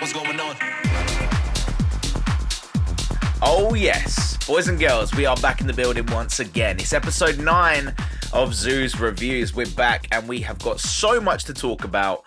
What's going on? Oh yes, boys and girls, we are back in the building once again. It's episode 9 of Zoo's Reviews. We're back and we have got so much to talk about.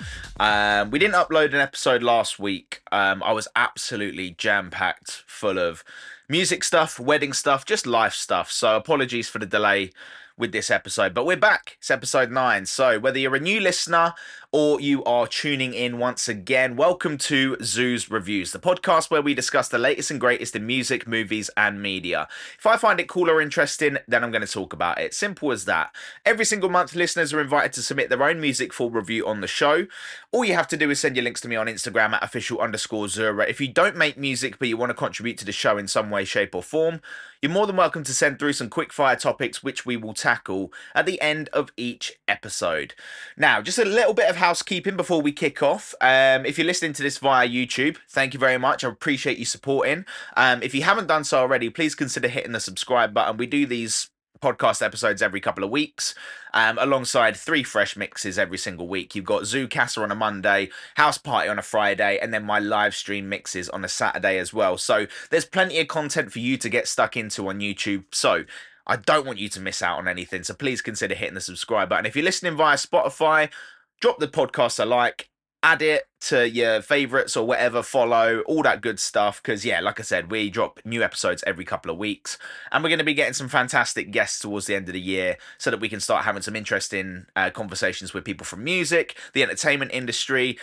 We didn't upload an episode last week. I was absolutely jam-packed full of music stuff, wedding stuff, just life stuff. So apologies for the delay with this episode, but we're back. It's episode 9. So whether you're a new listener or you are tuning in once again, welcome to Zoo's Reviews, the podcast where we discuss the latest and greatest in music, movies, and media. If I find it cool or interesting, then I'm going to talk about it. Simple as that. Every single month, listeners are invited to submit their own music for review on the show. All you have to do is send your links to me on Instagram at official_Zurra. If you don't make music, but you want to contribute to the show in some way, shape, or form, you're more than welcome to send through some quick-fire topics, which we will tackle at the end of each episode. Now, just a little bit of housekeeping before we kick off. If you're listening to this via YouTube, thank you very much. I appreciate you supporting. If you haven't done so already, please consider hitting the subscribe button. We do these podcast episodes every couple of weeks, alongside 3 fresh mixes every single week. You've got Zoo Casa on a Monday, House Party on a Friday, and then my live stream mixes on a Saturday as well. So there's plenty of content for you to get stuck into on YouTube. So I don't want you to miss out on anything. So please consider hitting the subscribe button. If you're listening via Spotify, drop the podcast a like, add it to your favorites or whatever, follow, all that good stuff. Because, yeah, like I said, we drop new episodes every couple of weeks. And we're going to be getting some fantastic guests towards the end of the year so that we can start having some interesting conversations with people from music, the entertainment industry.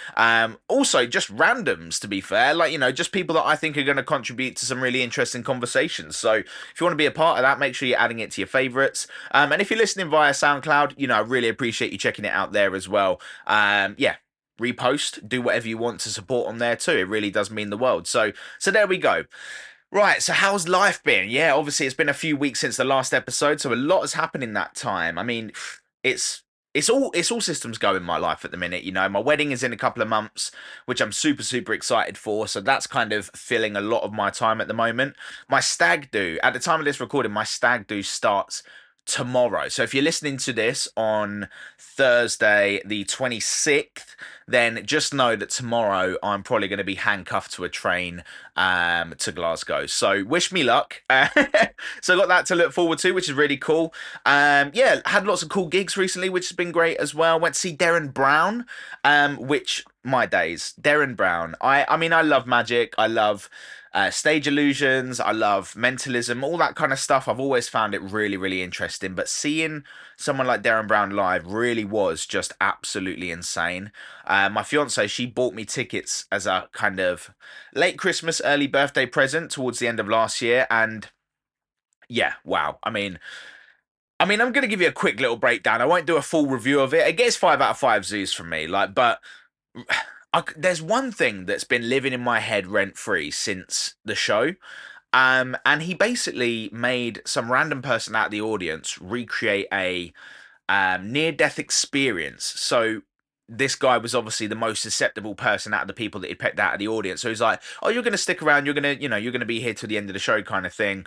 Also, just randoms, to be fair. Like, you know, just people that I think are going to contribute to some really interesting conversations. So if you want to be a part of that, make sure you're adding it to your favorites. And if you're listening via SoundCloud, you know, I really appreciate you checking it out there as well. Yeah. Repost, do whatever you want to support on there too. It really does mean the world. So there we go. Right, so how's life been? Yeah, obviously it's been a few weeks since the last episode, so a lot has happened in that time. I mean, it's all systems go in my life at the minute. You know, my wedding is in a couple of months, which I'm super excited for. So that's kind of filling a lot of my time at the moment. My stag do, at the time of this recording, my stag do starts tomorrow. So if you're listening to this on Thursday the 26th, then just know that tomorrow I'm probably going to be handcuffed to a train to Glasgow. So wish me luck. So I got that to look forward to, which is really cool. Yeah, had lots of cool gigs recently, which has been great as well. Went to see Darren Brown, which my days. Darren Brown. I mean, I love magic. I love stage illusions, I love mentalism, all that kind of stuff. I've always found it really interesting, but seeing someone like Darren Brown live really was just absolutely insane. My fiance, she bought me tickets as a kind of late Christmas, early birthday present towards the end of last year, and yeah, wow. I mean, I'm going to give you a quick little breakdown. I won't do a full review of it. It gets 5 out of 5 zoos from me, but there's one thing that's been living in my head rent-free since the show. And he basically made some random person out of the audience recreate a near-death experience. So this guy was obviously the most susceptible person out of the people that he picked out of the audience. So he's like, oh, you're going to stick around. You're going to be here till the end of the show kind of thing.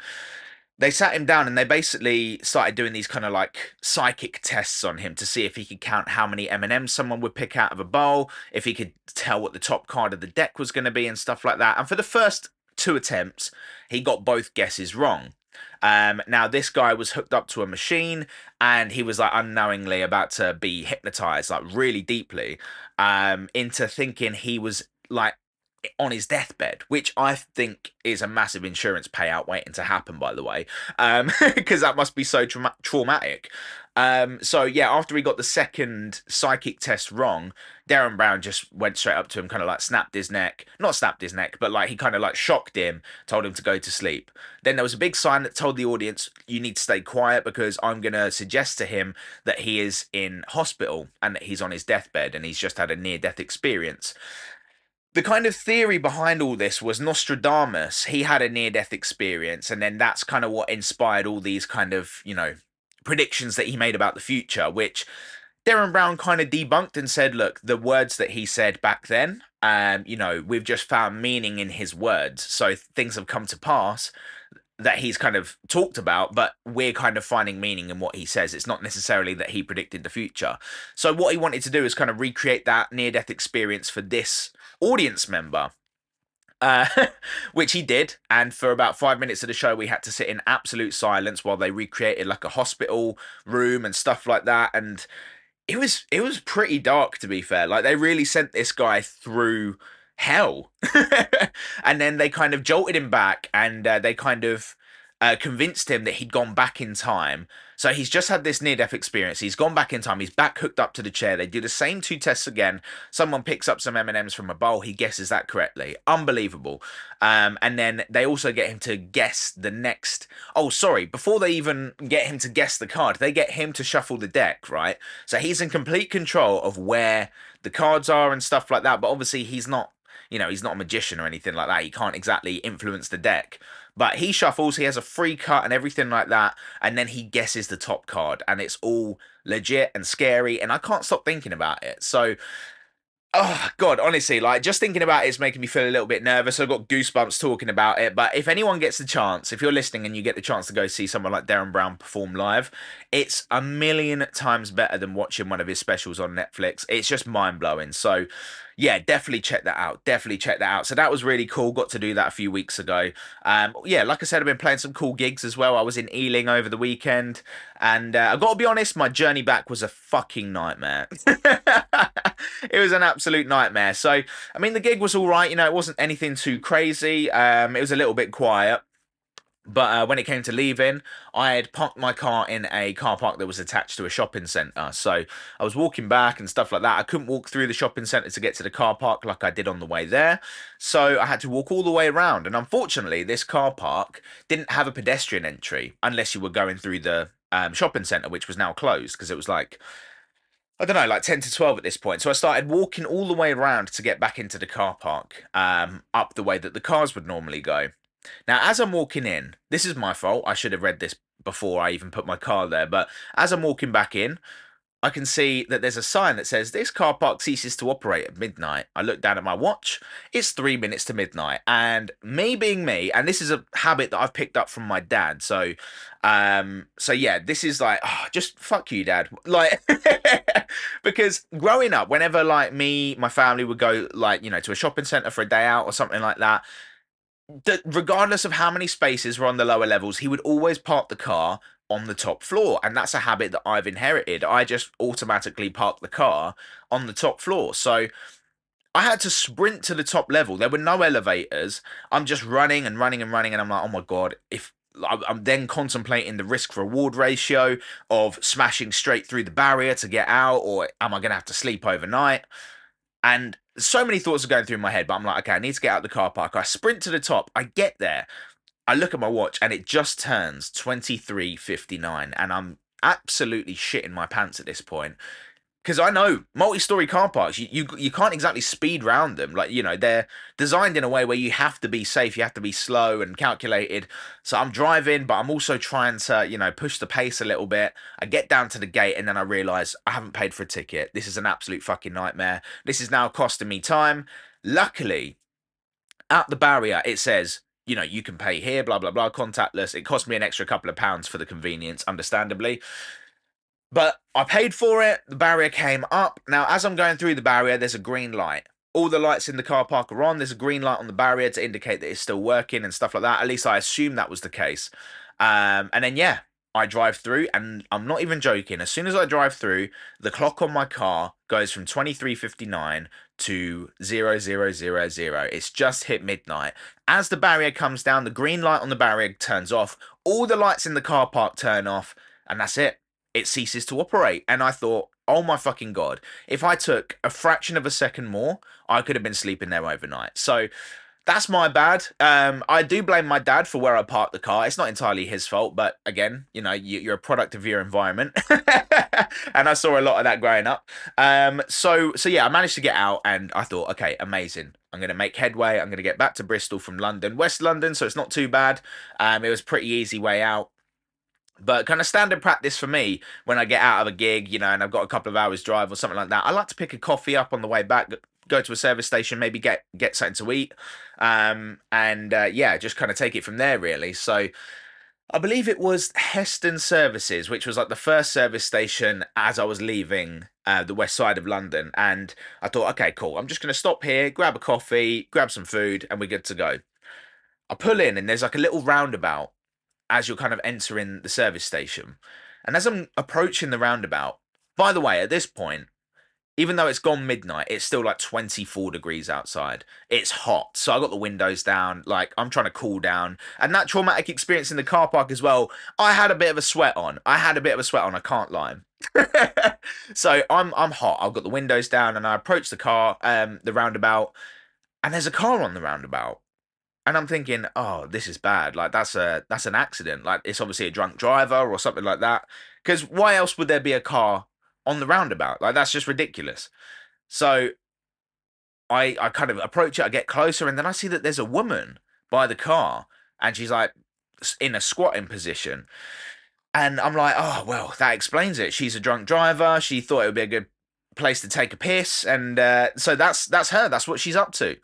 They sat him down and they basically started doing these kind of like psychic tests on him to see if he could count how many M&Ms someone would pick out of a bowl, if he could tell what the top card of the deck was going to be and stuff like that. And for the first 2 attempts, he got both guesses wrong. Now this guy was hooked up to a machine and he was like unknowingly about to be hypnotized like really deeply into thinking he was like on his deathbed, which I think is a massive insurance payout waiting to happen, by the way, because that must be so traumatic. So yeah, after he got the second psychic test wrong, Darren Brown just went straight up to him, kind of like not snapped his neck, but like he kind of like shocked him, told him to go to sleep. Then there was a big sign that told the audience, you need to stay quiet because I'm going to suggest to him that he is in hospital and that he's on his deathbed and he's just had a near-death experience. The kind of theory behind all this was Nostradamus. He had a near-death experience, and then that's kind of what inspired all these kind of, you know, predictions that he made about the future, which Darren Brown kind of debunked and said, look, the words that he said back then, you know, we've just found meaning in his words. So things have come to pass that he's kind of talked about, but we're kind of finding meaning in what he says. It's not necessarily that he predicted the future. So what he wanted to do is kind of recreate that near-death experience for this audience member. uh, which he did. And for about 5 minutes of the show, we had to sit in absolute silence while they recreated like a hospital room and stuff like that. And it was pretty dark, to be fair. Like they really sent this guy through hell, and then they kind of jolted him back, and they kind of convinced him that he'd gone back in time. So he's just had this near-death experience. He's gone back in time. He's back hooked up to the chair. They do the same two tests again. Someone picks up some M&Ms from a bowl. He guesses that correctly. Unbelievable. And then they also get him to guess the next. Oh, sorry. Before they even get him to guess the card, they get him to shuffle the deck, right? So he's in complete control of where the cards are and stuff like that. But obviously, he's not. He's not a magician or anything like that. He can't exactly influence the deck. But he shuffles, he has a free cut and everything like that, and then he guesses the top card, and it's all legit and scary, and I can't stop thinking about it. So, oh God, honestly, like just thinking about it is making me feel a little bit nervous. I've got goosebumps talking about it. But if anyone gets the chance, if you're listening and you get the chance to go see someone like Darren Brown perform live, it's a million times better than watching one of his specials on Netflix. It's just mind blowing. So yeah, definitely check that out. Definitely check that out. So that was really cool. Got to do that a few weeks ago. Yeah, like I said, I've been playing some cool gigs as well. I was in Ealing over the weekend, and I've got to be honest, my journey back was a fucking nightmare. It was an absolute nightmare. So, I mean, the gig was all right. It wasn't anything too crazy. It was a little bit quiet. But when it came to leaving, I had parked my car in a car park that was attached to a shopping centre. So I was walking back and stuff like that. I couldn't walk through the shopping centre to get to the car park like I did on the way there. So I had to walk all the way around. And unfortunately, this car park didn't have a pedestrian entry unless you were going through the shopping centre, which was now closed because it was like, I don't know, like 10 to 12 at this point. So I started walking all the way around to get back into the car park, up the way that the cars would normally go. Now, as I'm walking in, this is my fault. I should have read this before I even put my car there. But as I'm walking back in, I can see that there's a sign that says this car park ceases to operate at midnight. I look down at my watch. It's 3 minutes to midnight. And me being me, and this is a habit that I've picked up from my dad. So yeah, this is like, oh, just fuck you, dad. Like, because growing up, whenever like my family would go like, to a shopping center for a day out or something like that, regardless of how many spaces were on the lower levels, he would always park the car on the top floor. And that's a habit that I've inherited. I just automatically park the car on the top floor. So I had to sprint to the top level. There were no elevators. I'm just running and running and running. And I'm like, oh my God, if I'm then contemplating the risk reward ratio of smashing straight through the barrier to get out, or am I going to have to sleep overnight? And so many thoughts are going through my head, but I'm like, okay, I need to get out of the car park. I sprint to the top. I get there. I look at my watch and it just turns 23:59, and I'm absolutely shitting my pants at this point. Because I know multi-story car parks, you can't exactly speed round them. Like, they're designed in a way where you have to be safe, you have to be slow and calculated. So I'm driving, but I'm also trying to, push the pace a little bit. I get down to the gate and then I realize I haven't paid for a ticket. This is an absolute fucking nightmare. This is now costing me time. Luckily, at the barrier, it says, you can pay here, blah, blah, blah, contactless. It cost me an extra couple of pounds for the convenience, understandably. But I paid for it. The barrier came up. Now, as I'm going through the barrier, there's a green light. All the lights in the car park are on. There's a green light on the barrier to indicate that it's still working and stuff like that. At least I assume that was the case. And then, yeah, I drive through, and I'm not even joking. As soon as I drive through, the clock on my car goes from 23:59 to 00:00. It's just hit midnight. As the barrier comes down, the green light on the barrier turns off. All the lights in the car park turn off, and that's it. It ceases to operate. And I thought, oh my fucking God, if I took a fraction of a second more, I could have been sleeping there overnight. So that's my bad. I do blame my dad for where I parked the car. It's not entirely his fault, but again, you're a product of your environment. And I saw a lot of that growing up. So yeah, I managed to get out, and I thought, okay, amazing. I'm going to make headway. I'm going to get back to Bristol from London, West London, so it's not too bad. It was a pretty easy way out. But kind of standard practice for me when I get out of a gig, and I've got a couple of hours drive or something like that. I like to pick a coffee up on the way back, go to a service station, maybe get something to eat, and yeah, just kind of take it from there really. So I believe it was Heston Services, which was like the first service station as I was leaving the west side of London. And I thought, okay, cool. I'm just going to stop here, grab a coffee, grab some food, and we're good to go. I pull in, and there's like a little roundabout as you're kind of entering the service station. And as I'm approaching the roundabout, by the way, at this point, even though it's gone midnight, it's still like 24 degrees outside. It's hot. So I got the windows down, like I'm trying to cool down. And that traumatic experience in the car park as well, I had a bit of a sweat on. I can't lie. So I'm hot. I've got the windows down and I approach the car, the roundabout, and there's a car on the roundabout. And I'm thinking, oh, this is bad. Like that's an accident. Like it's obviously a drunk driver or something like that. Because why else would there be a car on the roundabout? Like that's just ridiculous. So I kind of approach it. I get closer, and then I see that there's a woman by the car, and she's like in a squatting position. And I'm like, oh well, that explains it. She's a drunk driver. She thought it would be a good place to take a piss, and so that's her. That's what she's up to.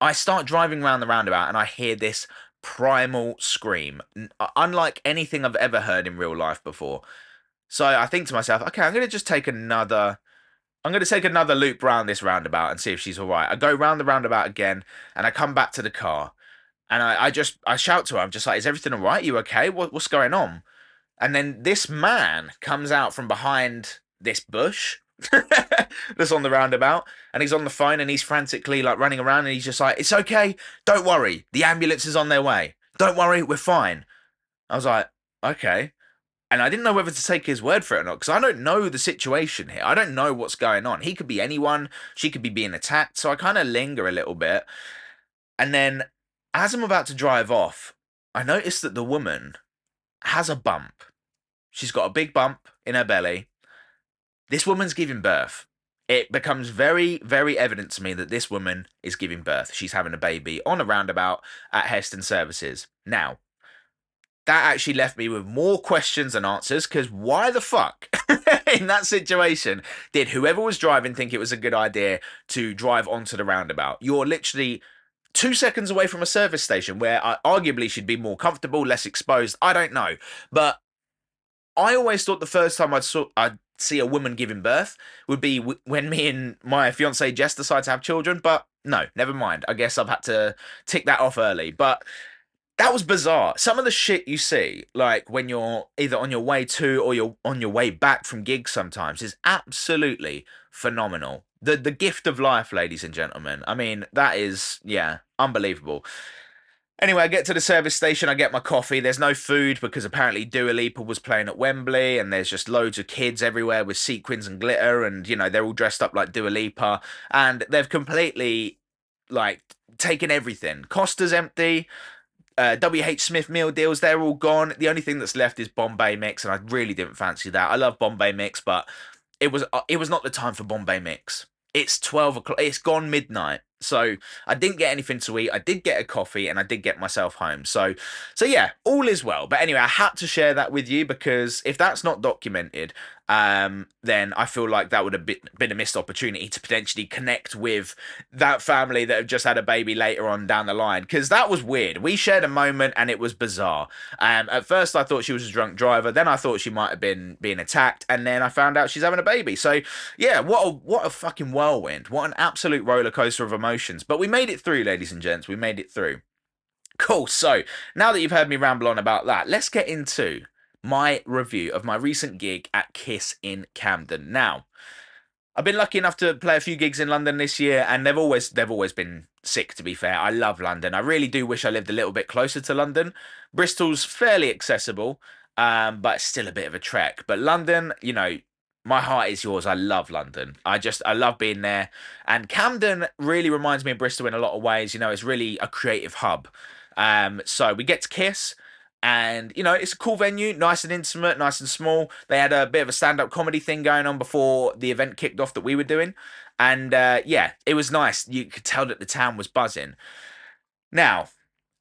I start driving around the roundabout and I hear this primal scream, unlike anything I've ever heard in real life before. So I think to myself, okay, I'm going to take another loop round this roundabout and see if she's all right. I go round the roundabout again and I come back to the car and I shout to her. I'm just like, is everything all right? You okay? What's going on? And then this man comes out from behind this bush that's on the roundabout, and he's on the phone and he's frantically like running around, and he's just like, it's okay, don't worry, the ambulance is on their way, don't worry, we're fine. I was like, okay. And I didn't know whether to take his word for it or not, because I don't know the situation here. I don't know what's going on. He could be anyone. She could be being attacked. So I kind of linger a little bit. And then as I'm about to drive off, I notice that the woman has a bump. She's got a big bump in her belly. This woman's giving birth. It becomes very, very evident to me that this woman is giving birth. She's having a baby on a roundabout at Heston Services. Now, that actually left me with more questions than answers, because why the fuck in that situation did whoever was driving think it was a good idea to drive onto the roundabout? You're literally 2 seconds away from a service station where I arguably should be more comfortable, less exposed. I don't know. But I always thought the first time I'd see a woman giving birth would be when me and my fiance Jess decide to have children. But no, never mind. I guess I've had to tick that off early. But that was bizarre. Some of the shit you see, like when you're either on your way to or you're on your way back from gigs sometimes, is absolutely phenomenal. The gift of life, ladies and gentlemen. I mean, that is, yeah, unbelievable. Anyway, I get to the service station, I get my coffee. There's no food because apparently Dua Lipa was playing at Wembley, and there's just loads of kids everywhere with sequins and glitter, and, you know, they're all dressed up like Dua Lipa, and they've completely, like, taken everything. Costa's empty. WH Smith meal deals, they're all gone. The only thing that's left is Bombay Mix, and I really didn't fancy that. I love Bombay Mix, but it was not the time for Bombay Mix. It's 12 o'clock. It's gone midnight. So I didn't get anything to eat. I did get a coffee and I did get myself home. So yeah, all is well. But anyway, I had to share that with you because if that's not documented, then I feel like that would have been a missed opportunity to potentially connect with that family that have just had a baby later on down the line. Because that was weird. We shared a moment and it was bizarre. At first I thought she was a drunk driver. Then I thought she might have been being attacked. And then I found out she's having a baby. So yeah, what a fucking whirlwind. What an absolute roller coaster of emotions. But we made it through, ladies and gents. We made it through. Cool. So now that you've heard me ramble on about that, let's get into my review of my recent gig at Kiss in Camden. Now, I've been lucky enough to play a few gigs in London this year, and they've always been sick, to be fair. I love London. I really do wish I lived a little bit closer to London. Bristol's fairly accessible, but it's still a bit of a trek. But London, you know, my heart is yours. I love London. I love being there. And Camden really reminds me of Bristol in a lot of ways. You know, it's really a creative hub. So we get to Kiss. And, you know, it's a cool venue, nice and intimate, nice and small. They had a bit of a stand-up comedy thing going on before the event kicked off that we were doing. And, yeah, it was nice. You could tell that the town was buzzing. Now,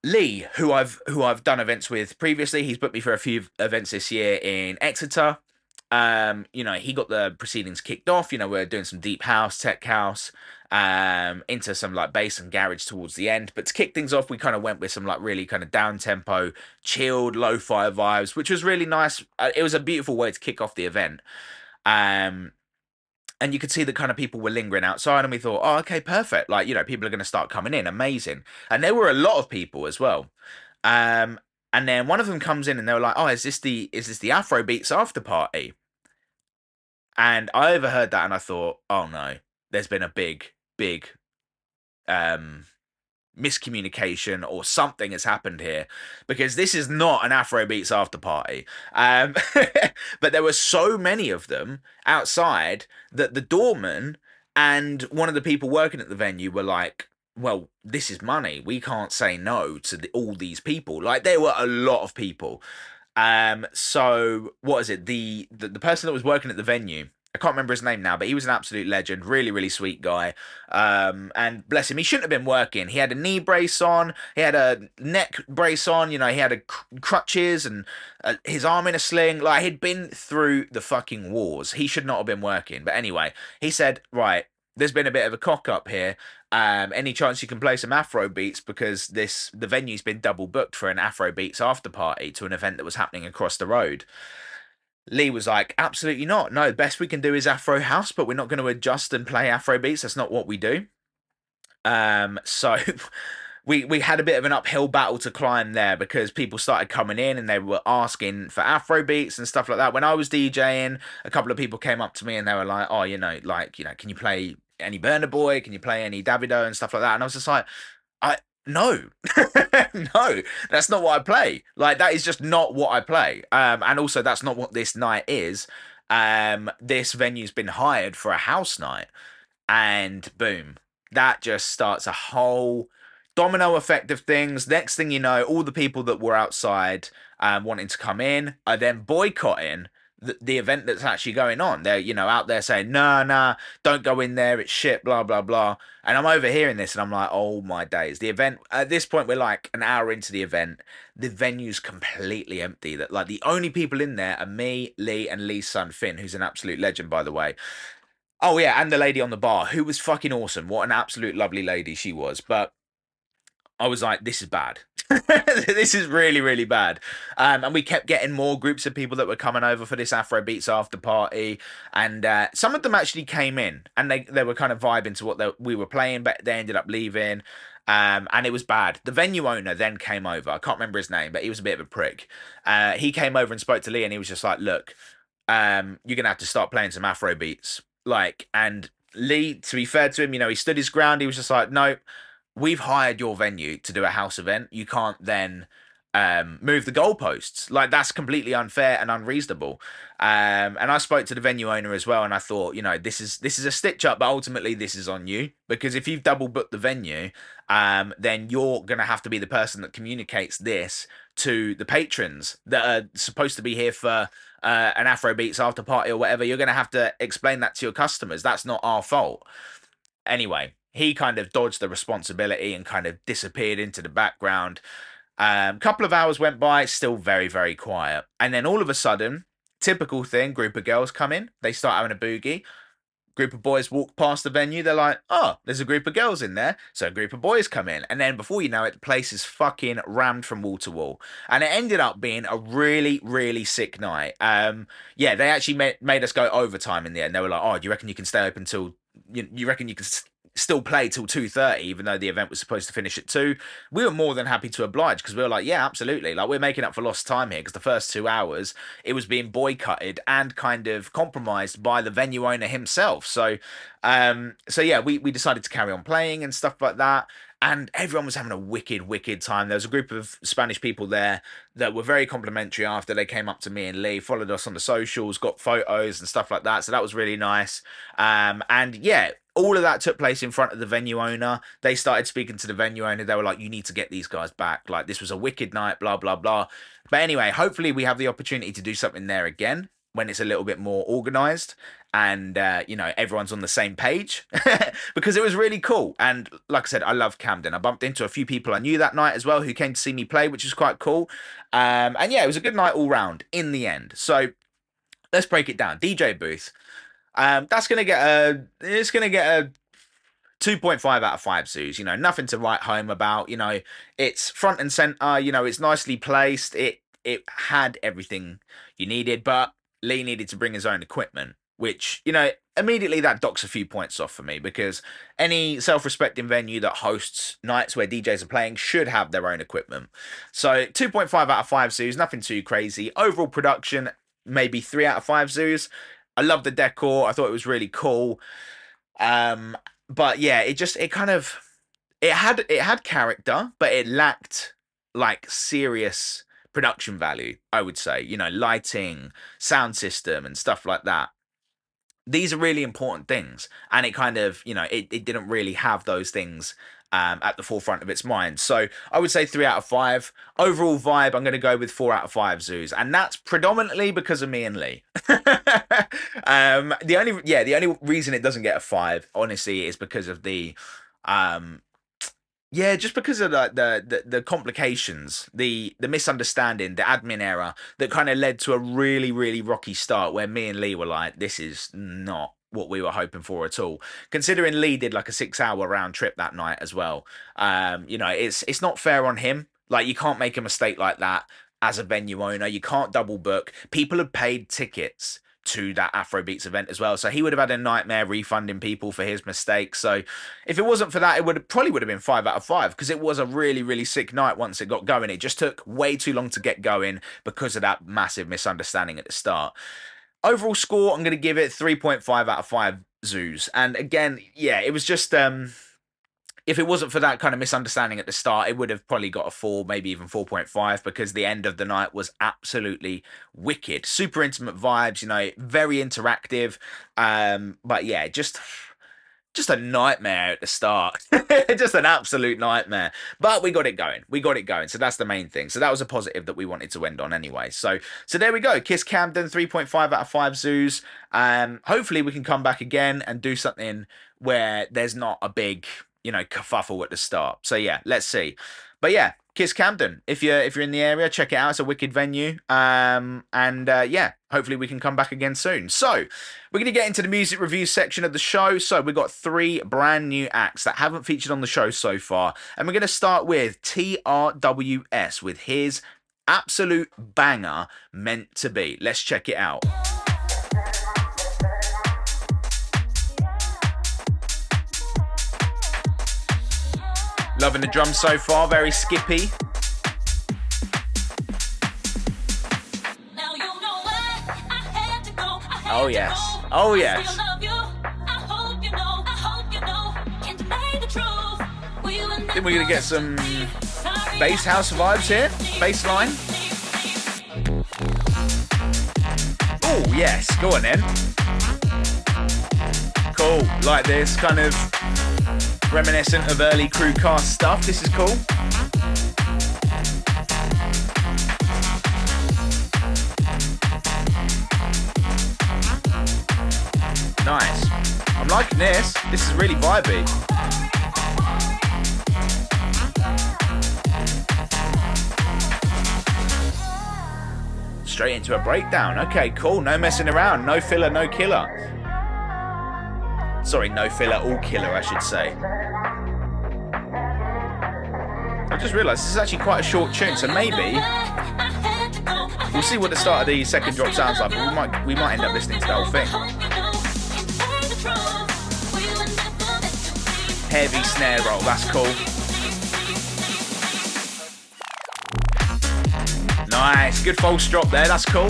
Lee, who I've done events with previously, he's booked me for a few events this year in Exeter. You know, he got the proceedings kicked off. You know, we're doing some deep house, tech house, into some like bass and garage towards the end. But to kick things off, we kind of went with some like really kind of down tempo, chilled, lo-fi vibes, which was really nice. It was a beautiful way to kick off the event. Um, and you could see the kind of people were lingering outside, and we thought, oh, okay, perfect. Like, people are going to start coming in. Amazing. And there were a lot of people as well. Um, and then one of them comes in and they were like, oh, is this the Afrobeats after party? And I overheard that and I thought, oh no, there's been a big, big um miscommunication or something has happened here because this is not an Afrobeats after party. Um, but there were so many of them outside that the doorman and one of the people working at the venue were like, well, this is money. We can't say no to all these people. Like, there were a lot of people. So what is it? The person that was working at the venue, I can't remember his name now, but he was an absolute legend, really, really sweet guy. And bless him, he shouldn't have been working. He had a knee brace on, he had a neck brace on, he had crutches and his arm in a sling. Like, he'd been through the fucking wars. He should not have been working. But anyway, he said, right, there's been a bit of a cock up here. Any chance you can play some Afro beats because the venue's been double booked for an Afro beats after party to an event that was happening across the road. Lee was like, absolutely not. No, the best we can do is Afro house, but we're not going to adjust and play Afro beats. That's not what we do. So we had a bit of an uphill battle to climb there because people started coming in and they were asking for Afro beats and stuff like that. When I was DJing, a couple of people came up to me and they were like, oh, can you play any Burner Boy? Can you play any Davido and stuff like that? And I was just like, I no, no, that's not what I play. Like, that is just not what I play. And also that's not what this night is. This venue's been hired for a house night, and boom, that just starts a whole domino effect of things. Next thing you know, all the people that were outside wanting to come in are then boycotting the event that's actually going on. They're out there saying, nah, nah, don't go in there, it's shit, blah blah blah. And I'm overhearing this and I'm like, oh my days. The event, at this point, we're like an hour into the event, the venue's completely empty. That, like, the only people in there are me, Lee, and Lee's son Finn, who's an absolute legend, by the way. Oh yeah, and the lady on the bar, who was fucking awesome. What an absolute lovely lady she was. But I was like, this is bad. This is really, really bad. And we kept getting more groups of people that were coming over for this Afro Beats after party. And some of them actually came in and they were kind of vibing to what we were playing, but they ended up leaving. And it was bad. The venue owner then came over. I can't remember his name, but he was a bit of a prick. He came over and spoke to Lee and he was just like, look, you're going to have to start playing some Afro Beats. Like, and Lee, to be fair to him, he stood his ground. He was just like, no, we've hired your venue to do a house event. You can't then move the goalposts. Like, that's completely unfair and unreasonable. And I spoke to the venue owner as well, and I thought, this is a stitch up, but ultimately this is on you because if you've double booked the venue, then you're gonna have to be the person that communicates this to the patrons that are supposed to be here for an Afrobeats after party or whatever. You're gonna have to explain that to your customers. That's not our fault. Anyway, he kind of dodged the responsibility and kind of disappeared into the background. Couple of hours went by, still very, very quiet. And then all of a sudden, typical thing, group of girls come in, they start having a boogie. Group of boys walk past the venue, they're like, oh, there's a group of girls in there. So a group of boys come in. And then before you know it, the place is fucking rammed from wall to wall. And it ended up being a really, really sick night. Yeah, they actually made us go overtime in the end. They were like, oh, do you reckon you can stay open till you reckon you can still play till 2:30 even though the event was supposed to finish at 2? We were more than happy to oblige because we were like, yeah, absolutely, like, we're making up for lost time here because the first 2 hours it was being boycotted and kind of compromised by the venue owner himself. So yeah, we decided to carry on playing and stuff like that, and everyone was having a wicked time. There was a group of Spanish people there that were very complimentary after. They came up to me and Lee, followed us on the socials, got photos and stuff like that, so that was really nice. And yeah, all of that took place in front of the venue owner. They started speaking to the venue owner. They were like, you need to get these guys back. Like, this was a wicked night, blah, blah, blah. But anyway, hopefully we have the opportunity to do something there again when it's a little bit more organized and, everyone's on the same page because it was really cool. And like I said, I love Camden. I bumped into a few people I knew that night as well who came to see me play, which was quite cool. And yeah, it was a good night all round in the end. So let's break it down. DJ booth. That's gonna get a 2.5 out of 5 zoos. Nothing to write home about. It's front and center. It's nicely placed. It had everything you needed, but Lee needed to bring his own equipment, which, immediately that docks a few points off for me, because any self-respecting venue that hosts nights where DJs are playing should have their own equipment. So 2.5 out of 5 zoos, nothing too crazy. Overall production, maybe 3 out of 5 zoos. I love the decor. I thought it was really cool. But yeah, it had character, but it lacked like serious production value, I would say. Lighting, sound system, and stuff like that. These are really important things, and it kind of, it didn't really have those things at the forefront of its mind. So I would say 3 out of 5. Overall vibe, I'm going to go with 4 out of 5 zoos, and that's predominantly because of me and Lee. The only reason it doesn't get a 5, honestly, is because of the just because of the complications, the misunderstanding, the admin error that kind of led to a really, really rocky start where me and Lee were like, this is not what we were hoping for at all. Considering Lee did like a 6-hour round trip that night as well. It's not fair on him. Like, you can't make a mistake like that as a venue owner. You can't double book. People have paid tickets to that Afrobeats event as well, so he would have had a nightmare refunding people for his mistakes. So if it wasn't for that, it probably would have been 5 out of 5, because it was a really, really sick night once it got going. It just took way too long to get going because of that massive misunderstanding at the start. Overall score, I'm going to give it 3.5 out of 5 zoos. And again, it was just if it wasn't for that kind of misunderstanding at the start, it would have probably got a 4, maybe even 4.5, because the end of the night was absolutely wicked. Super intimate vibes, very interactive. But yeah, just a nightmare at the start. Just an absolute nightmare. But we got it going. So that's the main thing. So that was a positive that we wanted to end on anyway. So there we go. Kiss Camden, 3.5 out of 5 zoos. Hopefully we can come back again and do something where there's not a big, kerfuffle at the start. So yeah, let's see. But yeah, Kiss Camden. If you're in the area, check it out. It's a wicked venue. Hopefully we can come back again soon. So we're going to get into the music review section of the show. So we've got 3 brand new acts that haven't featured on the show so far. And we're going to start with TRWS with his absolute banger, Meant to Be. Let's check it out. Loving the drums so far, very skippy. Oh yes, oh yes. I think we're gonna get some bass house vibes here, bass line. Oh yes, go on then. Cool, like this, kind of reminiscent of early Crewcast stuff. This is cool. Nice. I'm liking this. This is really vibey. Straight into a breakdown. Okay, cool. No messing around. No filler, no killer. Sorry, no filler, all killer, I should say. I just realised this is actually quite a short tune, so maybe we'll see what the start of the second drop sounds like, but we might end up listening to the whole thing. Heavy snare roll, that's cool. Nice, good false drop there, that's cool.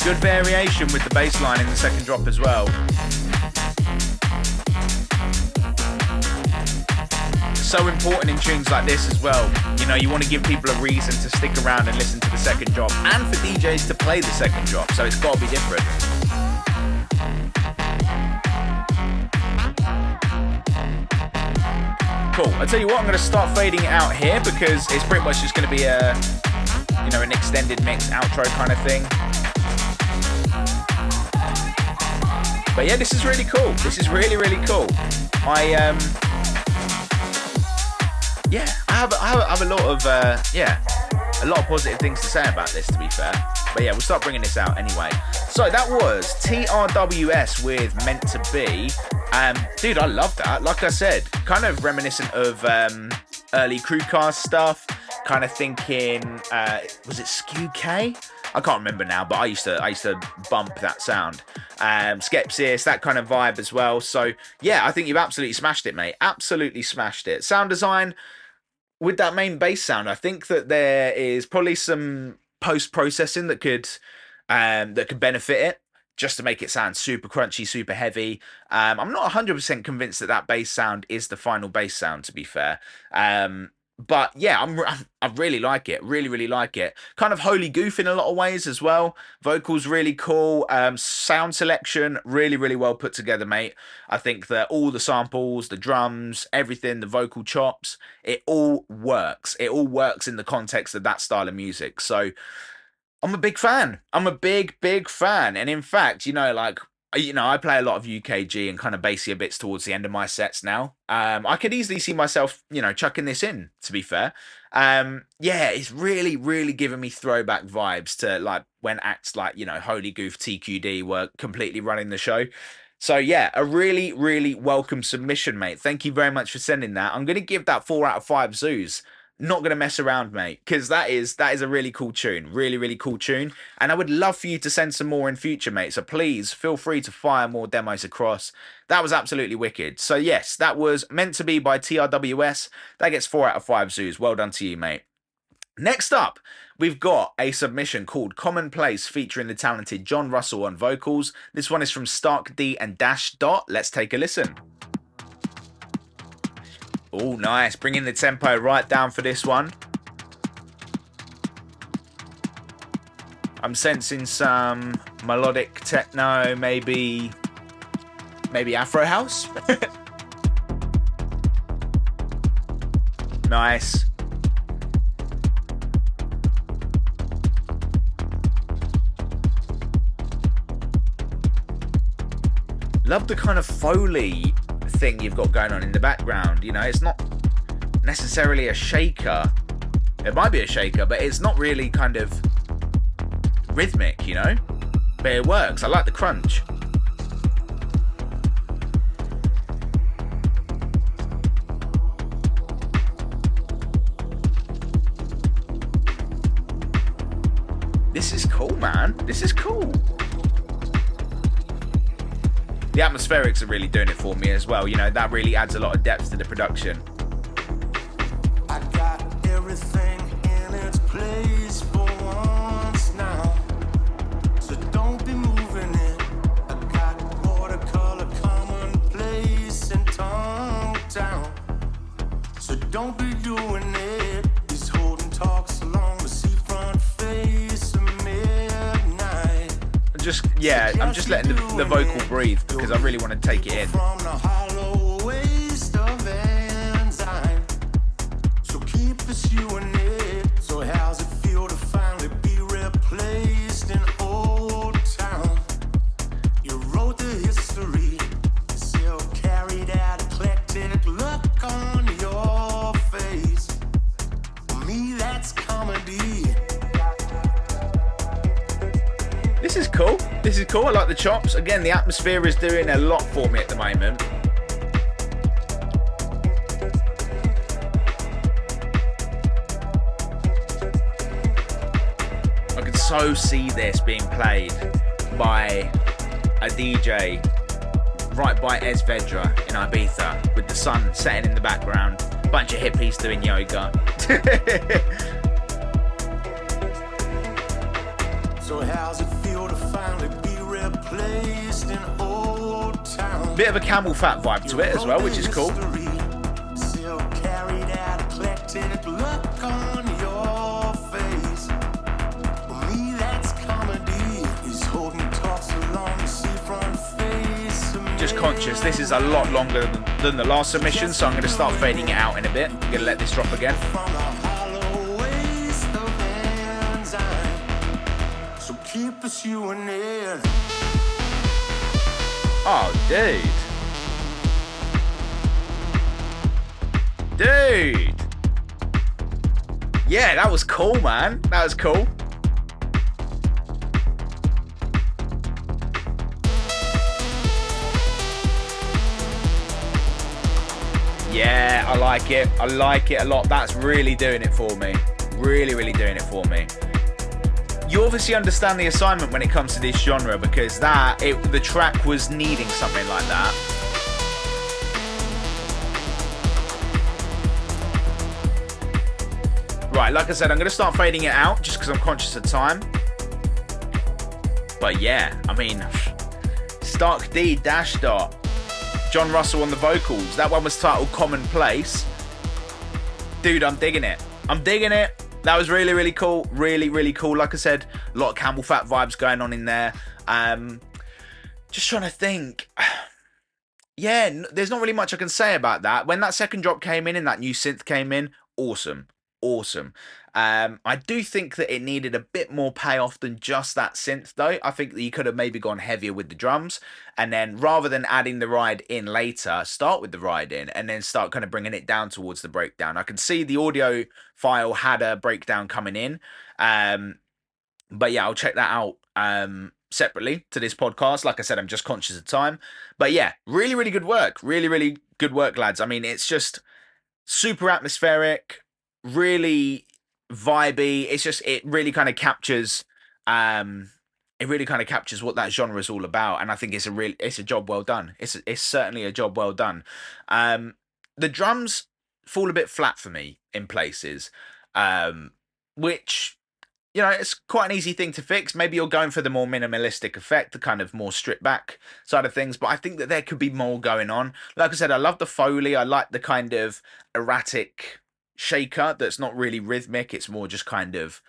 Good variation with the bass line in the second drop as well. So important in tunes like this as well. You want to give people a reason to stick around and listen to the second drop, and for DJs to play the second drop, so it's got to be different. Cool. I'll tell you what, I'm going to start fading it out here because it's pretty much just going to be an extended mix outro kind of thing. But yeah, this is really cool. This is really, really cool. I have a lot of a lot of positive things to say about this, to be fair. But yeah, we'll start bringing this out anyway. So that was TRWS with Meant to Be. Dude, I love that. Like I said, kind of reminiscent of early crewcast stuff. Kind of thinking, was it Skew K? I can't remember now, but I used to bump that sound. Skepsis, that kind of vibe as well. So yeah, I think you've absolutely smashed it, mate. Absolutely smashed it. Sound design with that main bass sound, I think that there is probably some post-processing that could benefit it, just to make it sound super crunchy, super heavy. I'm not 100% convinced that that bass sound is the final bass sound, to be fair. But yeah, I really like it. Really, really like it. Kind of holy goof in a lot of ways as well. Vocals really cool. Sound selection really, really well put together, mate. I think that all the samples, the drums, everything, the vocal chops, it all works. It all works in the context of that style of music. So I'm a big fan. I'm a big, big fan. And in fact, I play a lot of UKG and kind of bassier bits towards the end of my sets now. I could easily see myself, chucking this in, to be fair. Yeah, it's really, really giving me throwback vibes to like when acts like, Holy Goof, TQD were completely running the show. So yeah, a really, really welcome submission, mate. Thank you very much for sending that. I'm going to give that 4 out of 5 zoos. Not going to mess around, mate, because that is a really cool tune. Really, really cool tune. And I would love for you to send some more in future, mate. So please feel free to fire more demos across. That was absolutely wicked. So yes, that was Meant to Be by TRWS. That gets 4 out of 5 zoos. Well done to you, mate. Next up, we've got a submission called Commonplace featuring the talented John Russell on vocals. This one is from Stark D and Dash Dot. Let's take a listen. Oh, nice. Bringing the tempo right down for this one. I'm sensing some melodic techno, maybe Afro house. Nice. Love the kind of Foley thing you've got going on in the background. It's not necessarily a shaker. It might be a shaker, but it's not really kind of rhythmic, but it works. I like the crunch. This is cool, man. This is cool. The atmospherics are really doing it for me as well. That really adds a lot of depth to the production. I got everything in its place for once now. So don't be moving it. I got watercolor commonplace and tongue down. So don't be doing it. He's holding talks along the seafront face of midnight. I'm just letting the vocal breathe because I really want to take it in. From the hollow waste of enzyme. So keep pursuing it. So how's it feel to finally be replaced in Old Town? You wrote the history, still carried that eclectic look on your face. For me, that's comedy. This is cool. This is cool. I like the chops. Again, the atmosphere is doing a lot for me at the moment. I can so see this being played by a DJ right by Esvedra in Ibiza with the sun setting in the background. Bunch of hippies doing yoga. So how's it feel to finally be replaced in Old Town? Bit of a camel fat vibe to it as well, which is cool. Still carry that eclectic look on your face. For me, that's comedy. He's holding talks along the seafront face. Just conscious, this is a lot longer than the last submission, so I'm going to start fading it out in a bit. I'm going to let this drop again. Keep pursuing it. Oh, dude. Yeah, that was cool, man. That was cool. Yeah, I like it. I like it a lot. That's really doing it for me. Really, really doing it for me. You obviously understand the assignment when it comes to this genre, because the track was needing something like that. Right, like I said, I'm going to start fading it out just because I'm conscious of time. But yeah, I mean, Stark D dash dot. John Russell on the vocals. That one was titled Commonplace. Dude, I'm digging it. I'm digging it. That was really, really cool. Really, really cool. Like I said, a lot of Camel Fat vibes going on in there. Just trying to think. Yeah, there's not really much I can say about that. When that second drop came in and that new synth came in, awesome. Awesome. I do think that it needed a bit more payoff than just that synth, though. I think that you could have maybe gone heavier with the drums, and then rather than adding the ride in later, start with the ride in and then start kind of bringing it down towards the breakdown. I can see the audio file had a breakdown coming in, but yeah, I'll check that out separately to this podcast. Like I said, I'm just conscious of time, but yeah, really, really good work. Really, really good work, lads. I mean, it's just super atmospheric, really vibey. It really kind of captures what that genre is all about, and I think it's a job well done. It's certainly a job well done. The drums fall a bit flat for me in places, which, you know, it's quite an easy thing to fix. Maybe you're going for the more minimalistic effect, the kind of more stripped back side of things, but I think that there could be more going on. Like I said, I love the Foley. I like the kind of erratic shaker that's not really rhythmic. It's more just kind of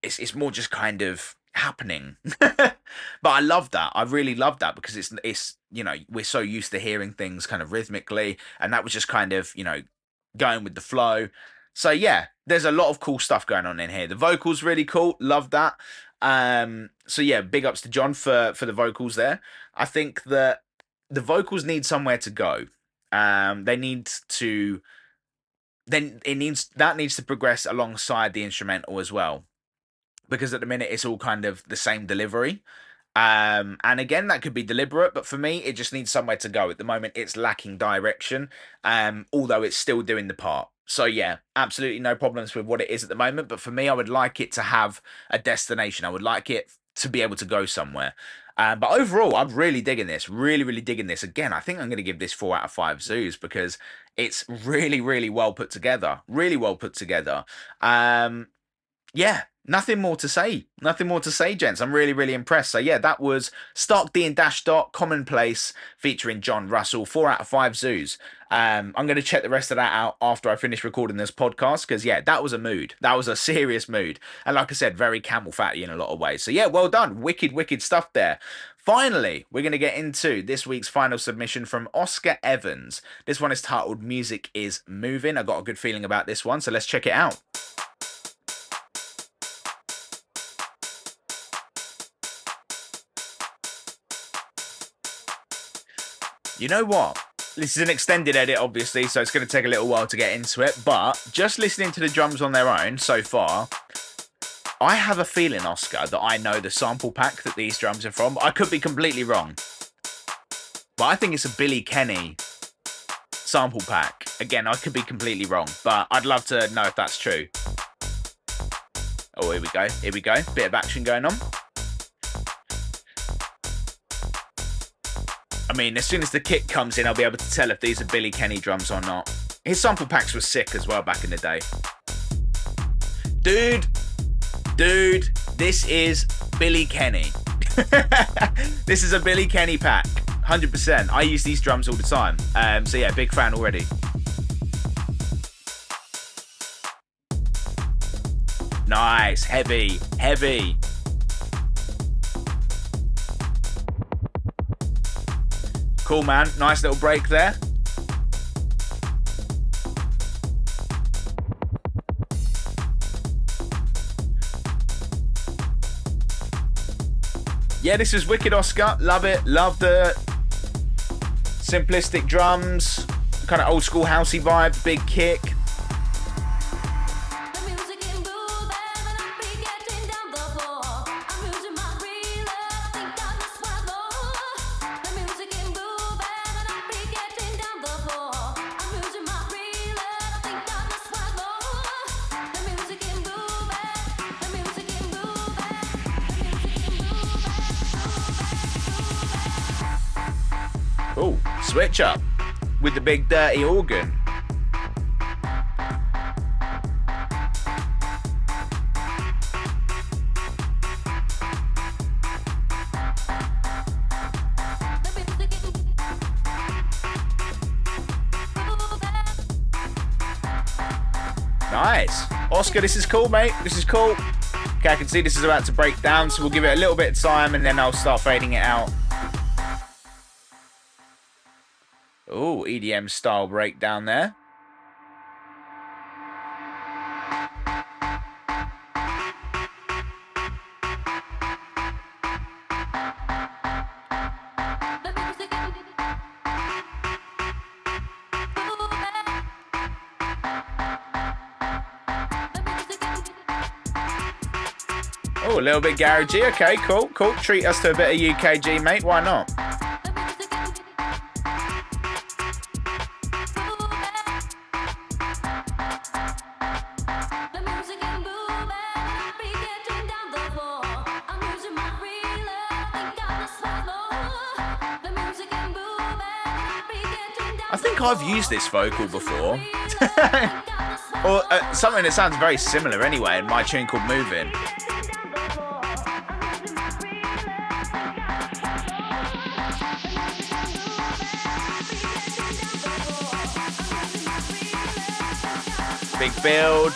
it's more just kind of happening. But I love that. I really love that, because it's you know, we're so used to hearing things kind of rhythmically, and that was just kind of, you know, going with the flow. So yeah, there's a lot of cool stuff going on in here. The vocals really cool. Love that. So yeah, big ups to John for the vocals there. I think that the vocals need somewhere to go. They need to needs to progress alongside the instrumental as well, because at the minute it's all kind of the same delivery. And again, that could be deliberate, but for me, it just needs somewhere to go. At the moment, it's lacking direction, although it's still doing the part. So yeah, absolutely no problems with what it is at the moment. But for me, I would like it to have a destination. I would like it to be able to go somewhere. But overall, I'm really digging this. Really, really digging this. Again, I think I'm going to give this 4 out of 5 zoos, because it's really, really well put together. Really well put together. Yeah, nothing more to say. Nothing more to say, gents. I'm really, really impressed. So yeah, that was Stark D and Dash Dot, Commonplace, featuring John Russell. 4 out of 5 zoos. I'm going to check the rest of that out after I finish recording this podcast, because yeah, that was a mood. That was a serious mood. And like I said, very Camel Fatty in a lot of ways. So yeah, well done. Wicked, wicked stuff there. Finally, we're going to get into this week's final submission from Oscar Evans. This one is titled Music is Moving. I got a good feeling about this one, so let's check it out. You know what? This is an extended edit, obviously, so it's going to take a little while to get into it. But just listening to the drums on their own so far, I have a feeling, Oscar, that I know the sample pack that these drums are from. I could be completely wrong. But I think it's a Billy Kenny sample pack. Again, I could be completely wrong, but I'd love to know if that's true. Oh, here we go. Here we go. Bit of action going on. I mean, as soon as the kick comes in, I'll be able to tell if these are Billy Kenny drums or not. His sample packs were sick as well back in the day. Dude, this is Billy Kenny. This is a Billy Kenny pack, 100%. I use these drums all the time. So yeah, big fan already. Nice, heavy, heavy. Cool, man. Nice little break there. Yeah, this is wicked, Oscar. Love it. Love the simplistic drums. Kind of old school housey vibe. Big kick. Oh, switch up with the big dirty organ. Nice. Oscar, this is cool, mate. This is cool. Okay, I can see this is about to break down, so we'll give it a little bit of time and then I'll start fading it out. Oh, EDM style breakdown there. Oh, a little bit garagey. Okay, cool, cool. Treat us to a bit of UKG, mate. Why not? I think I've used this vocal before. Or something that sounds very similar anyway in my tune called Moving. Big build.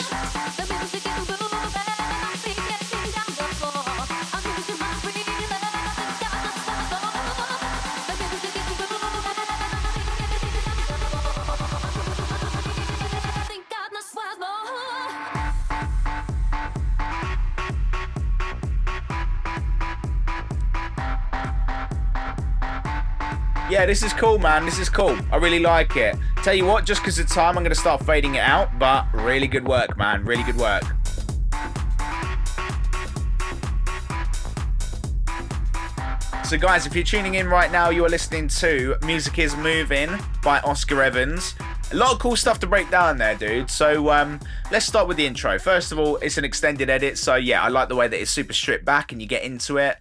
Yeah, this is cool, man. This is cool. I really like it. Tell you what, just because of time, I'm going to start fading it out. But really good work, man. Really good work. So, guys, if you're tuning in right now, you are listening to Music is Moving by Oscar Evans. A lot of cool stuff to break down there, dude. So, let's start with the intro. First of all, it's an extended edit. So, yeah, I like the way that it's super stripped back and you get into it.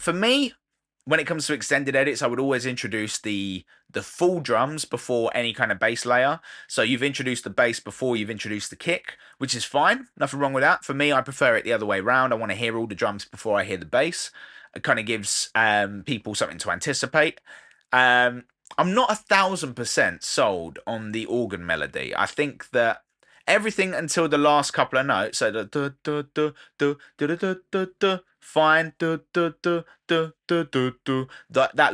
For me, when it comes to extended edits, I would always introduce the full drums before any kind of bass layer. So you've introduced the bass before you've introduced the kick, which is fine. Nothing wrong with that. For me, I prefer it the other way around. I want to hear all the drums before I hear the bass. It kind of gives people something to anticipate. I'm not 1,000% sold on the organ melody. I think that everything until the last couple of notes, so the fine, that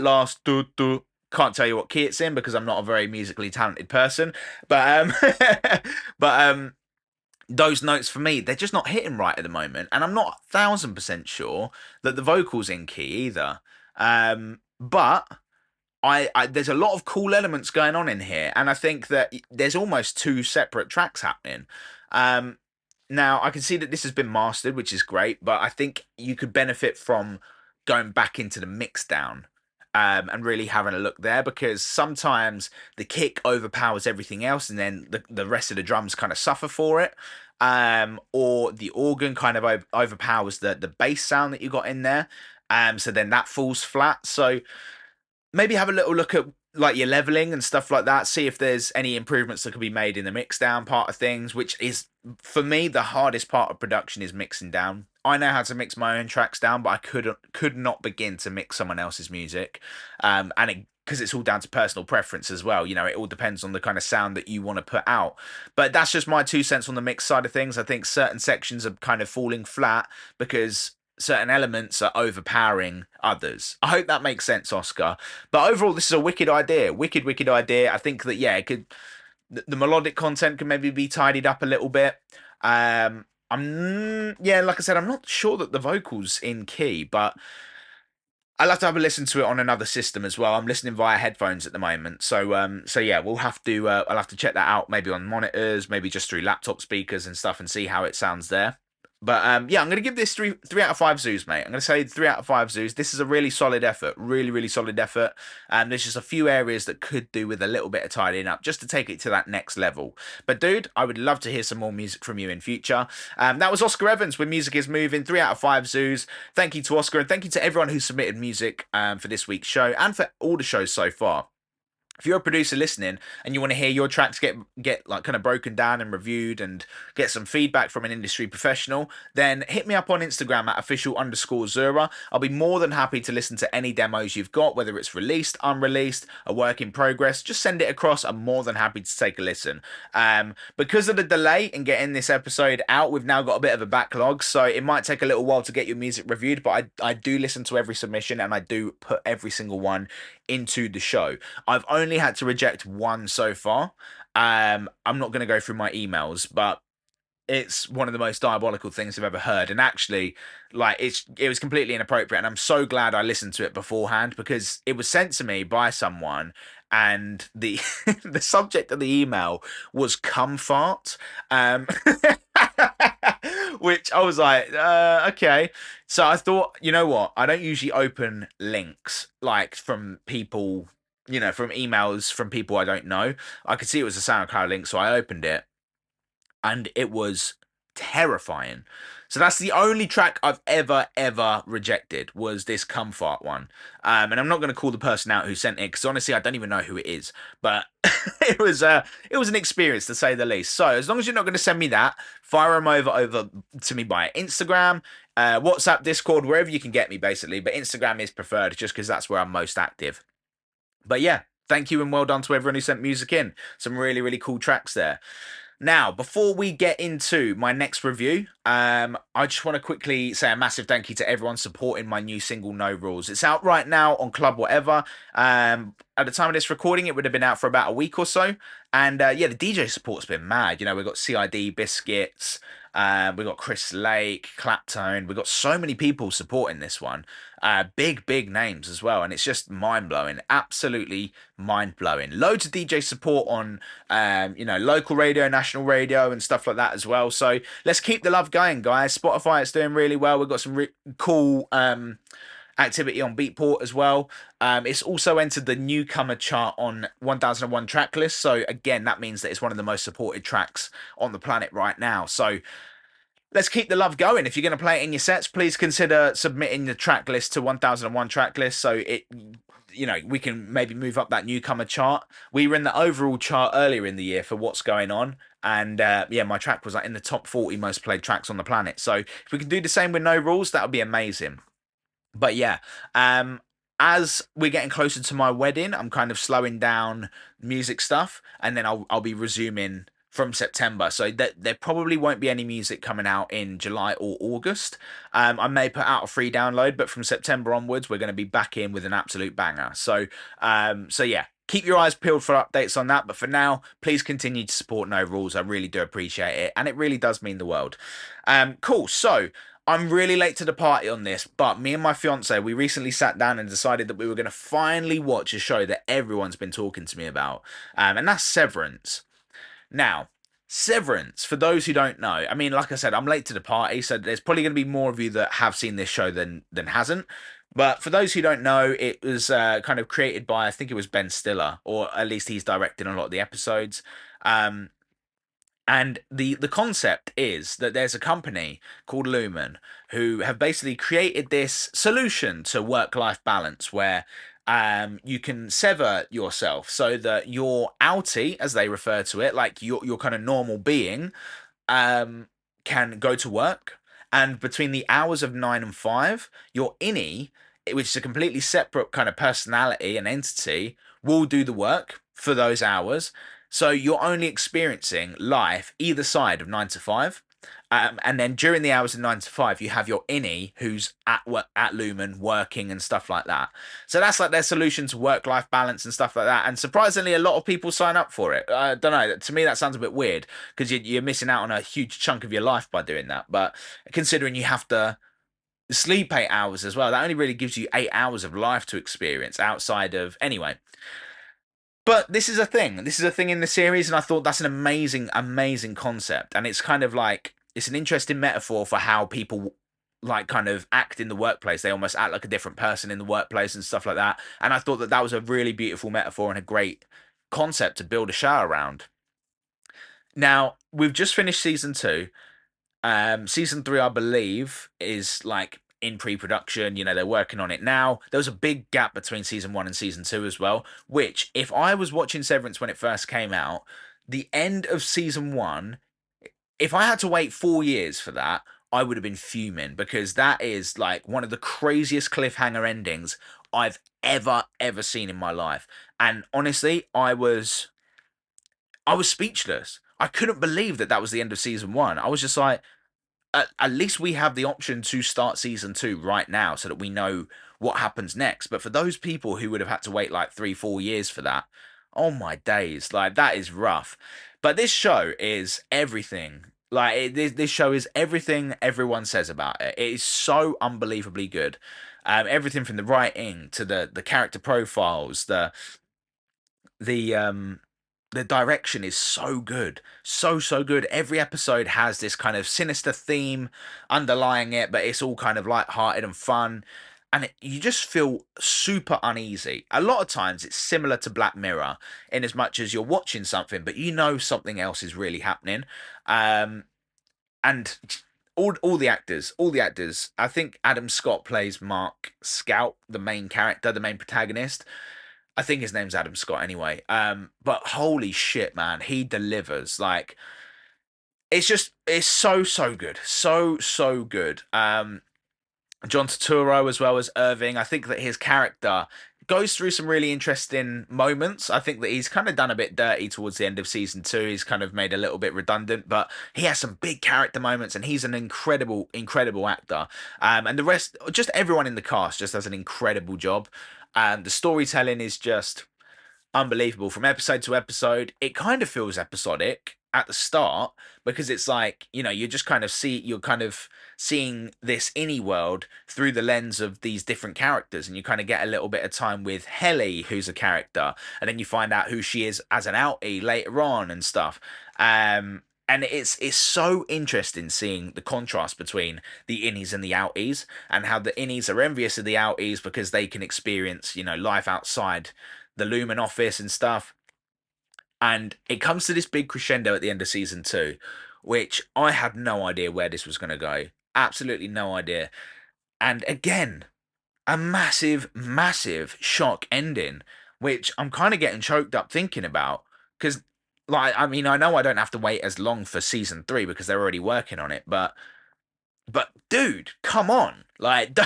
last can't tell you what key it's in because I'm not a very musically talented person, but but those notes for me, they're just not hitting right at the moment, and I'm not 1,000% sure that the vocals in key either. But I there's a lot of cool elements going on in here, and I think that there's almost two separate tracks happening. Now, I can see that this has been mastered, which is great, but I think you could benefit from going back into the mix down and really having a look there, because sometimes the kick overpowers everything else and then the rest of the drums kind of suffer for it. Or the organ kind of overpowers the bass sound that you got in there. So then that falls flat. So maybe have a little look at like your leveling and stuff like that. See if there's any improvements that could be made in the mix down part of things, which is, for me, the hardest part of production is mixing down. I know how to mix my own tracks down, but I could not begin to mix someone else's music. Because it's all down to personal preference as well. You know, it all depends on the kind of sound that you want to put out. But that's just my 2 cents on the mix side of things. I think certain sections are kind of falling flat because certain elements are overpowering others. I hope that makes sense, Oscar. But overall, this is a wicked idea. Wicked idea. I think that, yeah, it could, the melodic content can maybe be tidied up a little bit. Yeah, like I said, I'm not sure that the vocals in key, but I'll have to have a listen to it on another system as well. I'm listening via headphones at the moment. So yeah, we'll have to, I'll have to check that out maybe on monitors, maybe just through laptop speakers and stuff and see how it sounds there. But yeah, I'm going to give this three out of 5 zoos, mate. I'm going to say 3 out of 5 zoos. This is a really solid effort. Really solid effort. There's just a few areas that could do with a little bit of tidying up just to take it to that next level. But dude, I would love to hear some more music from you in future. That was Oscar Evans with Music is Moving, 3 out of 5 zoos. Thank you to Oscar, and thank you to everyone who submitted music for this week's show and for all the shows so far. if you're a producer listening and you want to hear your tracks get like kind of broken down and reviewed and get some feedback from an industry professional, then hit me up on Instagram at official_Zurra. I'll be more than happy to listen to any demos you've got, whether it's released, unreleased, a work in progress. Just send it across. I'm more than happy to take a listen. Because of the delay in getting this episode out, we've now got a bit of a backlog, so it might take a little while to get your music reviewed, but I do listen to every submission and I do put every single one into the show. I've only had to reject one so far. I'm not going to go through my emails, but it's one of the most diabolical things I've ever heard. And actually, like it was completely inappropriate. And I'm so glad I listened to it beforehand because it was sent to me by someone. And the the subject of the email was cum fart. Which I was like, okay. So I thought, you know what? I don't usually open links like from people, from emails from people I don't know. I could see it was a SoundCloud link, so I opened it and it was terrifying. So that's the only track I've ever rejected was this Comfort one. And I'm not going to call the person out who sent it because honestly I don't even know who it is. But it was an experience to say the least. So as long as you're not going to send me that, fire them over to me by Instagram, WhatsApp, Discord, wherever you can get me basically. But Instagram is preferred just because that's where I'm most active. But yeah, thank you and well done to everyone who sent music in. Some really cool tracks there. Now, before we get into my next review, I just want to quickly say a massive thank you to everyone supporting my new single, No Rules. It's out right now on Club Whatever. At the time of this recording, it would have been out for about a week or so. And yeah, the DJ support's been mad. We've got CID, Biscuits, we've got Chris Lake, Claptone. We've got so many people supporting this one. Big names as well. And it's just mind-blowing. Absolutely mind-blowing. Loads of DJ support on, local radio, national radio and stuff like that as well. So let's keep the love going, guys. Spotify, it's doing really well. We've got some cool activity on Beatport as well. It's also entered the newcomer chart on 1001 track list. So again, that means that it's one of the most supported tracks on the planet right now. So let's keep the love going. If you're going to play it in your sets, please consider submitting the track list to 1001 track list so we can maybe move up that newcomer chart. We were in the overall chart earlier in the year for What's Going On. And yeah, my track was like in the top 40 most played tracks on the planet. So if we can do the same with No Rules, that would be amazing. But yeah, as we're getting closer to my wedding, I'm kind of slowing down music stuff, and then I'll be resuming from September. So there probably won't be any music coming out in July or August. I may put out a free download, but from September onwards, we're going to be back in with an absolute banger. So yeah. Keep your eyes peeled for updates on that. But for now, please continue to support No Rules. I really do appreciate it. And it really does mean the world. Cool. So I'm really late to the party on this, but me and my fiance, we recently sat down and decided that we were going to finally watch a show that everyone's been talking to me about. And that's Severance. Now, Severance, for those who don't know, I mean, like I said, I'm late to the party, so there's probably going to be more of you that have seen this show than hasn't. But for those who don't know, it was kind of created by, I think it was Ben Stiller, or at least he's directed a lot of the episodes. And the concept is that there's a company called Lumen who have basically created this solution to work-life balance where you can sever yourself so that your outie, as they refer to it, like your kind of normal being, can go to work, and between the hours of 9 and 5, your innie, which is a completely separate kind of personality and entity, will do the work for those hours. So you're only experiencing life either side of 9 to 5. And then during the hours of 9 to 5, you have your innie who's at work at Lumen working and stuff like that. So that's like their solution to work-life balance and stuff like that. And surprisingly, a lot of people sign up for it. I don't know. To me, that sounds a bit weird because you're missing out on a huge chunk of your life by doing that. But considering you have to sleep 8 hours as well, that only really gives you 8 hours of life to experience outside of anyway. But this is a thing. This is a thing in the series, and I thought that's an amazing concept. And it's kind of like it's an interesting metaphor for how people like kind of act in the workplace. They almost act like a different person in the workplace and stuff like that. And I thought that that was a really beautiful metaphor and a great concept to build a show around. Now, we've just finished season 2. Season 3, I believe, is like in pre-production. You know, they're working on it now. There was a big gap between season 1 and season 2 as well, which if I was watching Severance when it first came out, the end of season 1, if I had to wait 4 years for that, I would have been fuming, because that is like one of the craziest cliffhanger endings I've ever seen in my life. And honestly, I was speechless. I couldn't believe that that was the end of season 1. I was just like, at least we have the option to start season 2 right now so that we know what happens next. But for those people who would have had to wait like 3, 4 years for that, oh my days, like that is rough. But this show is everything. Like this show is everything everyone says about it. It is so unbelievably good. Everything from the writing to the character profiles, the the direction is so good, so good. Every episode has this kind of sinister theme underlying it, but it's all kind of light-hearted and fun, and you just feel super uneasy. A lot of times it's similar to Black Mirror in as much as you're watching something but you know something else is really happening. And all the actors, I think Adam Scott plays Mark Scout, the main character, the main protagonist. I think his name's Adam Scott anyway. But holy shit, man, he delivers. Like, it's so good. So good. John Turturro as well as Irving. I think that his character goes through some really interesting moments. I think that he's kind of done a bit dirty towards the end of season 2. He's kind of made a little bit redundant, but he has some big character moments, and he's an incredible actor. And the rest, just everyone in the cast, just does an incredible job. The storytelling is just unbelievable from episode to episode. It kind of feels episodic at the start, because it's like, you're kind of seeing this innie world through the lens of these different characters, and you kind of get a little bit of time with Helly, who's a character, and then you find out who she is as an outie later on and stuff. And it's so interesting seeing the contrast between the innies and the outies, and how the innies are envious of the outies because they can experience, life outside the Lumen office and stuff. And it comes to this big crescendo at the end of season 2, which I had no idea where this was going to go. Absolutely no idea. And again, a massive shock ending, which I'm kind of getting choked up thinking about. Because, like, I mean, I know I don't have to wait as long for season 3 because they're already working on it, but dude, come on. Like,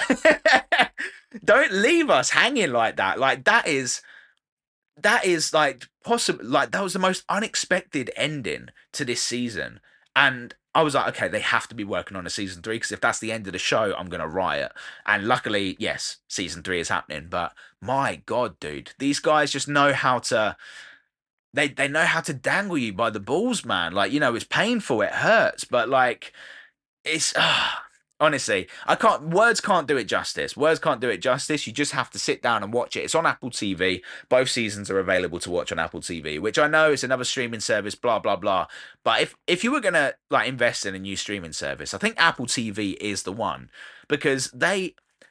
don't leave us hanging like that. Like, that is like possible. Like, that was the most unexpected ending to this season, and I was like, okay, they have to be working on a season 3, because if that's the end of the show, I'm gonna riot. And luckily, yes, season 3 is happening. But my god, dude, these guys just know how to. They know how to dangle you by the balls, man. Like, it's painful, it hurts, but like, it's honestly, words can't do it justice. Words can't do it justice. You just have to sit down and watch it. It's on Apple TV. Both seasons are available to watch on Apple TV, which I know is another streaming service, blah blah blah. But if you were gonna like invest in a new streaming service, I think Apple TV is the one, because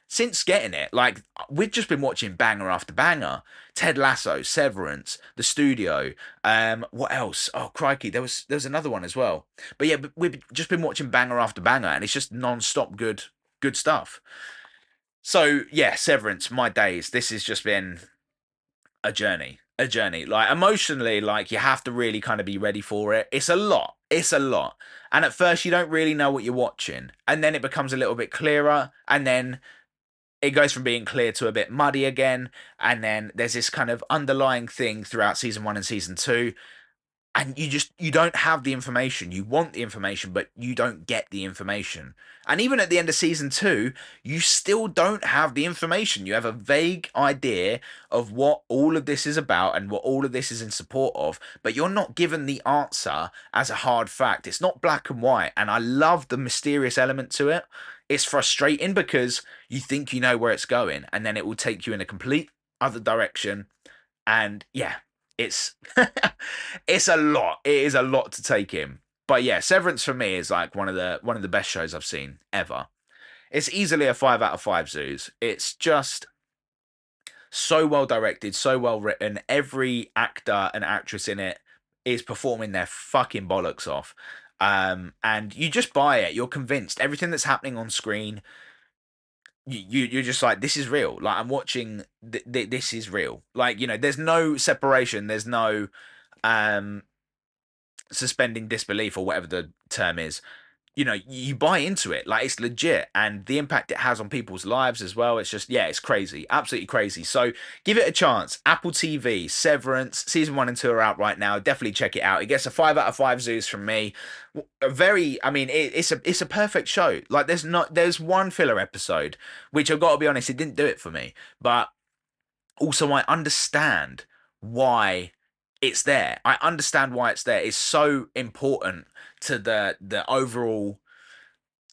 since getting it, like, we've just been watching banger after banger. Ted Lasso, Severance, The Studio. What else? Oh crikey, there was another one as well. But yeah, we've just been watching banger after banger, and it's just non-stop good stuff. So yeah, Severance, my days. This has just been a journey. A journey. Like, emotionally, like, you have to really kind of be ready for it. It's a lot. It's a lot. And at first you don't really know what you're watching. And then it becomes a little bit clearer. And then it goes from being clear to a bit muddy again, and then there's this kind of underlying thing throughout season 1 and season 2, and you don't have the information. You want the information, but you don't get the information. And even at the end of season 2, you still don't have the information. You have a vague idea of what all of this is about and what all of this is in support of, but you're not given the answer as a hard fact. It's not black and white, and I love the mysterious element to it. It's frustrating because you think you know where it's going, and then it will take you in a complete other direction. And yeah, it's it's a lot. It is a lot to take in. But yeah, Severance for me is like one of the best shows I've seen ever. It's easily a 5 out of 5 zoos. It's just so well directed, so well written. Every actor and actress in it is performing their fucking bollocks off. And you just buy it. You're convinced everything that's happening on screen you're just like, this is real. Like, I'm watching this is real. Like, there's no separation, there's no um suspending disbelief, or whatever the term is. You buy into it, like it's legit, and the impact it has on people's lives as well. It's just, yeah, it's crazy, absolutely crazy. So give it a chance. Apple TV, Severance, season 1 and 2 are out right now. Definitely check it out. It gets a 5 out of 5 zoos from me. A very, I mean, it's a perfect show. Like, there's one filler episode, which I've got to be honest, it didn't do it for me. But also, I understand why it's there. I understand why it's there. It's so important to the overall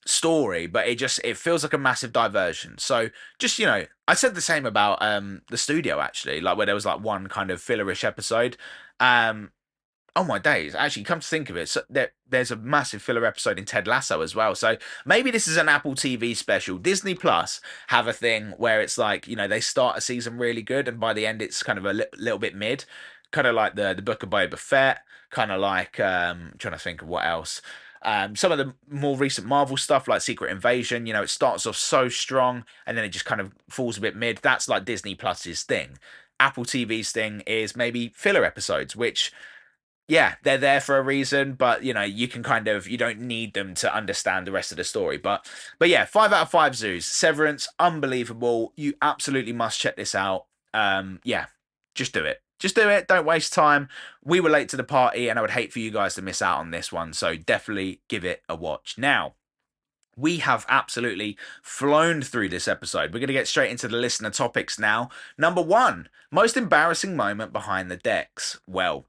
story, but it feels like a massive diversion. So just, I said the same about the studio, actually, like where there was like one kind of fillerish episode. Um Oh my days! Actually, come to think of it, so there's a massive filler episode in Ted Lasso as well. So maybe this is an Apple TV special. Disney Plus have a thing where it's like, they start a season really good, and by the end it's kind of a little bit mid, kind of like the Book of Boba Fett, kind of like trying to think of what else. Some of the more recent Marvel stuff, like Secret Invasion, it starts off so strong and then it just kind of falls a bit mid. That's like Disney Plus's thing. Apple TV's thing is maybe filler episodes, which, yeah, they're there for a reason, but you can you don't need them to understand the rest of the story. But yeah, 5 out of 5 zoos. Severance, unbelievable. You absolutely must check this out. Yeah, just do it. Just do it. Don't waste time. We were late to the party, and I would hate for you guys to miss out on this one. So definitely give it a watch. Now, we have absolutely flown through this episode. We're going to get straight into the listener topics now. Number 1, most embarrassing moment behind the decks. Well,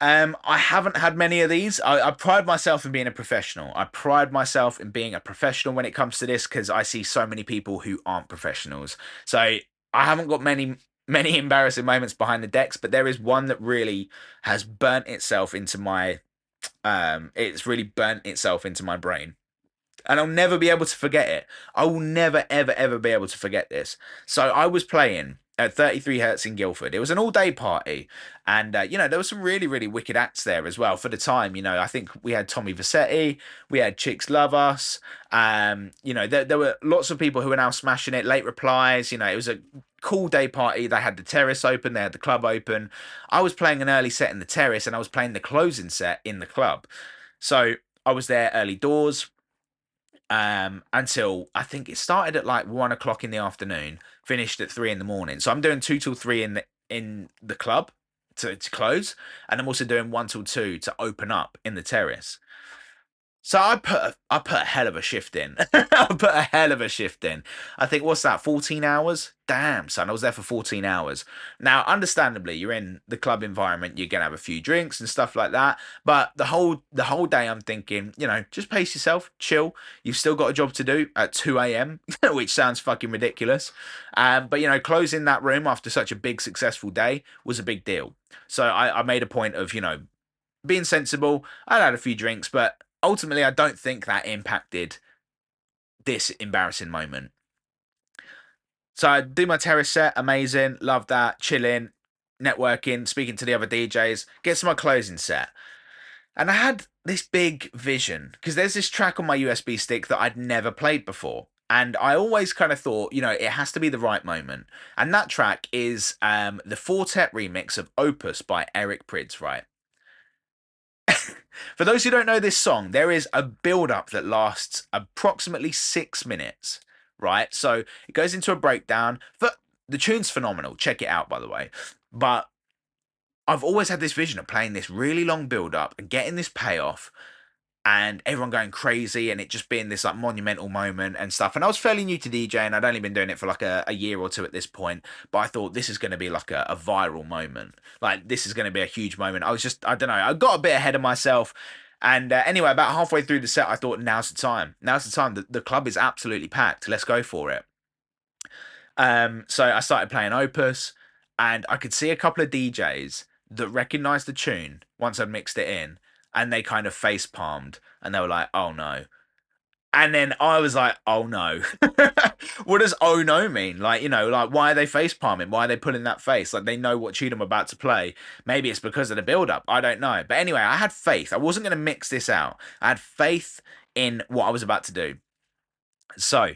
I haven't had many of these. I pride myself in being a professional. I pride myself in being a professional when it comes to this, because I see so many people who aren't professionals. So I haven't got many embarrassing moments behind the decks, but there is one that really has burnt itself into my it's really burnt itself into my brain, and I'll never be able to forget it. I will never, ever, ever be able to forget this. So I was playing at 33 Hertz in Guildford. It was an all-day party, and there were some really, really wicked acts there as well for the time. I think we had Tommy Vassetti, we had Chicks Love Us. There were lots of people who were now smashing it. Late Replies. It was a cool day party. They had the terrace open, they had the club open. I was playing an early set in the terrace, and I was playing the closing set in the club. So I was there early doors, until I think it started at like 1 o'clock in the afternoon, finished at 3 in the morning. So I'm doing 2 till 3 in the club to close, and I'm also doing 1 till 2 to open up in the terrace. So I put a hell of a shift in. I put a hell of a shift in. I think, what's that, 14 hours? Damn, son, I was there for 14 hours. Now, understandably, you're in the club environment, you're gonna have a few drinks and stuff like that. But the whole day I'm thinking, just pace yourself, chill. You've still got a job to do at 2 a.m., which sounds fucking ridiculous. But closing that room after such a big successful day was a big deal. So I made a point of, being sensible. I had a few drinks, but ultimately, I don't think that impacted this embarrassing moment. So I do my terrace set, amazing, love that, chilling, networking, speaking to the other DJs, get to my closing set. And I had this big vision, because there's this track on my USB stick that I'd never played before. And I always kind of thought, it has to be the right moment. And that track is the Fortet remix of Opus by Eric Prydz, right? For those who don't know this song, there is a build up that lasts approximately 6 minutes, right? So it goes into a breakdown. The tune's phenomenal. Check it out, by the way. But I've always had this vision of playing this really long build up and getting this payoff, and everyone going crazy, and it just being this like monumental moment and stuff. And I was fairly new to DJing. I'd only been doing it for like a year or two at this point, but I thought this is going to be like a viral moment. Like, this is going to be a huge moment. I don't know, I got a bit ahead of myself. And anyway, about halfway through the set, I thought, now's the time. Now's the time. The club is absolutely packed. Let's go for it. So I started playing Opus, and I could see a couple of DJs that recognized the tune once I'd mixed it in, and they kind of face palmed, and they were like, "Oh no." And then I was like, "Oh no." What does "oh no" mean? Like, like, why are they face palming? Why are they pulling that face? Like, they know what tune I'm about to play. Maybe it's because of the build up. I don't know. But anyway, I had faith. I wasn't going to mix this out. I had faith in what I was about to do. So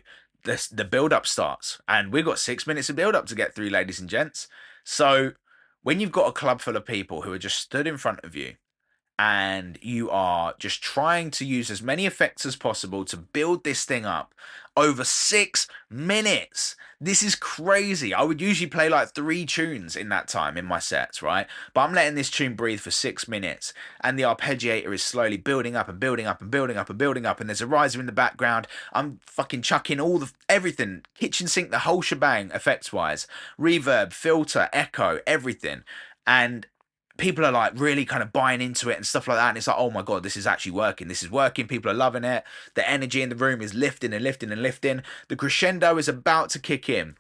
the build up starts, and we've got 6 minutes of build up to get through, ladies and gents. So when you've got a club full of people who are just stood in front of you, and you are just trying to use as many effects as possible to build this thing up over 6 minutes. This is crazy. I would usually play like 3 tunes in that time in my sets, right? But I'm letting this tune breathe for 6 minutes, and the arpeggiator is slowly building up and building up and building up and building up, and there's a riser in the background. I'm fucking chucking all the everything, kitchen sink, the whole shebang, effects wise, reverb, filter, echo, everything. And people are like really kind of buying into it and stuff like that, and it's like, oh my god, this is actually working, this is working, people are loving it, the energy in the room is lifting and lifting and lifting, the crescendo is about to kick in,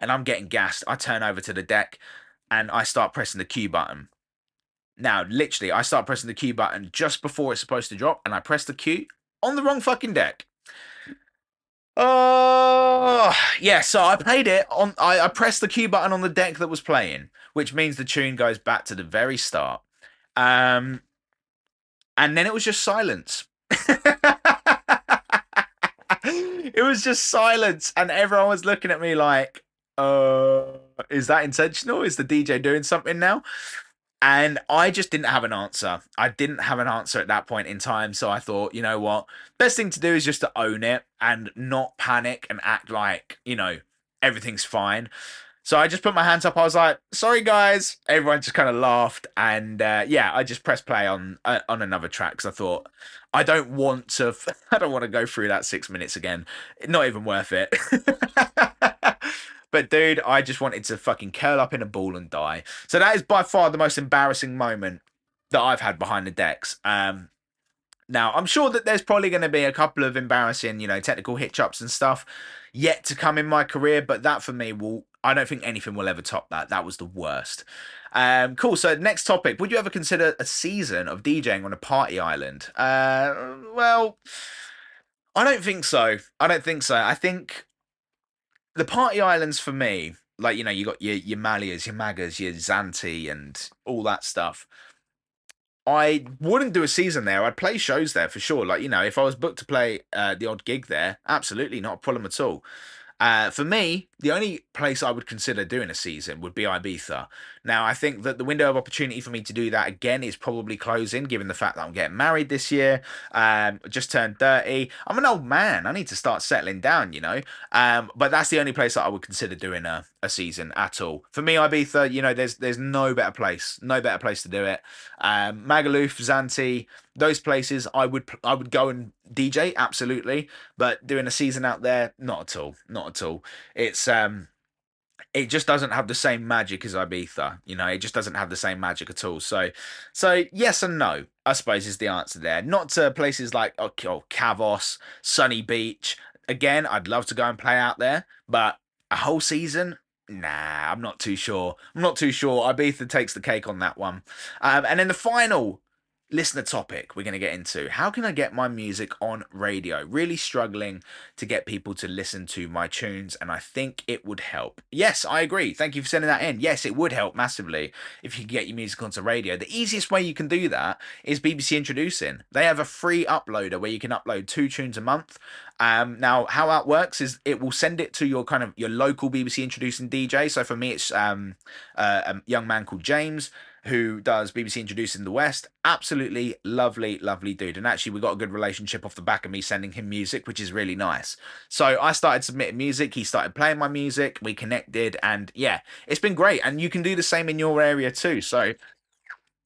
and I'm getting gassed. I turn over to the deck and I start pressing the Q button. Now literally I start pressing the Q button just before it's supposed to drop, and I press the Q on the wrong fucking deck. Oh, yeah. So I played it on. I pressed the Q button on the deck that was playing, which means the tune goes back to the very start. Um, and then it was just silence. It was just silence, and everyone was looking at me like, is that intentional? Is the DJ doing something now?" And I just didn't have an answer. I didn't have an answer at that point in time. So I thought, you know what? Best thing to do is just to own it and not panic and act like, everything's fine. So I just put my hands up. I was like, sorry, guys. Everyone just kind of laughed. And yeah, I just pressed play on another track because I thought, I don't want to, I don't want to go through that 6 minutes again. Not even worth it. But dude, I just wanted to fucking curl up in a ball and die. So that is by far the most embarrassing moment that I've had behind the decks. Now, I'm sure that there's probably going to be a couple of embarrassing, technical hitch-ups and stuff yet to come in my career, but that for me I don't think anything will ever top that. That was the worst. Cool. So next topic, would you ever consider a season of DJing on a party island? Well, I don't think so. I think the party islands for me, like, you got your Malias, your Magas, your Zanti, and all that stuff. I wouldn't do a season there. I'd play shows there for sure. Like, if I was booked to play the odd gig there, absolutely not a problem at all. For me, the only place I would consider doing a season would be Ibiza. Now, I think that the window of opportunity for me to do that again is probably closing, given the fact that I'm getting married this year. Just turned 30. I'm an old man. I need to start settling down, But that's the only place that I would consider doing a season at all. For me, Ibiza, there's no better place, to do it. Magaluf, Zante, those places I would go and DJ, absolutely, but doing a season out there, not at all. It just doesn't have the same magic as Ibiza. It just doesn't have the same magic at all. So yes and no, I suppose, is the answer there. Not to places like Kavos, Sunny Beach. Again, I'd love to go and play out there, but a whole season, nah, I'm not too sure. Ibiza takes the cake on that one. And then the final listener topic we're going to get into: how can I get my music on radio? Really struggling to get people to listen to my tunes, and I think it would help. Yes, I agree. Thank you for sending that in. Yes, it would help massively if you could get your music onto radio. The easiest way you can do that is BBC Introducing. They have a free uploader where you can upload 2 tunes a month. Now, how that works is it will send it to your local BBC Introducing DJ. So for me, it's a young man called James, who does BBC Introducing the West. Absolutely lovely, lovely dude. And actually, we got a good relationship off the back of me sending him music, which is really nice. So I started submitting music. He started playing my music. We connected. And yeah, it's been great. And you can do the same in your area too. So,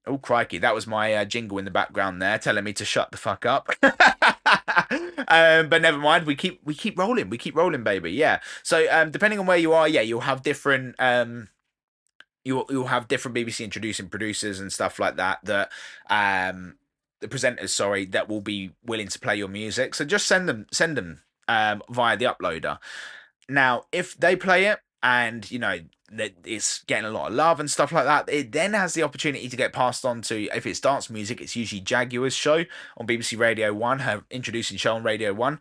oh, crikey. That was my jingle in the background there telling me to shut the fuck up. But never mind. We keep rolling. We keep rolling, baby. Yeah. So depending on where you are, yeah, you'll have different... You'll have different BBC Introducing producers and stuff like that the presenters, sorry, that will be willing to play your music. So just send them via the uploader. Now, if they play it and that it's getting a lot of love and stuff like that, it then has the opportunity to get passed on to, if it's dance music, it's usually Jaguar's show on BBC Radio 1, her introducing show on Radio 1.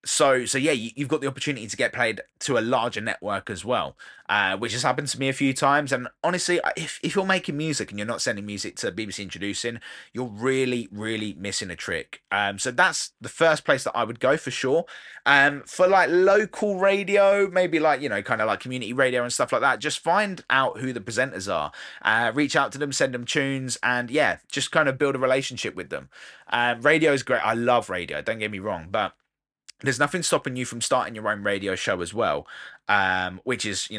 So yeah, you've got the opportunity to get played to a larger network as well, which has happened to me a few times. And honestly, if you're making music and you're not sending music to BBC Introducing, you're really missing a trick. So that's the first place that I would go for sure. For like local radio, maybe like, you know, kind of like community radio and stuff like that, just find out who the presenters are, reach out to them, send them tunes, and yeah, just kind of build a relationship with them. Radio is great. I love radio. Don't get me wrong, but there's nothing stopping you from starting your own radio show as well, which is,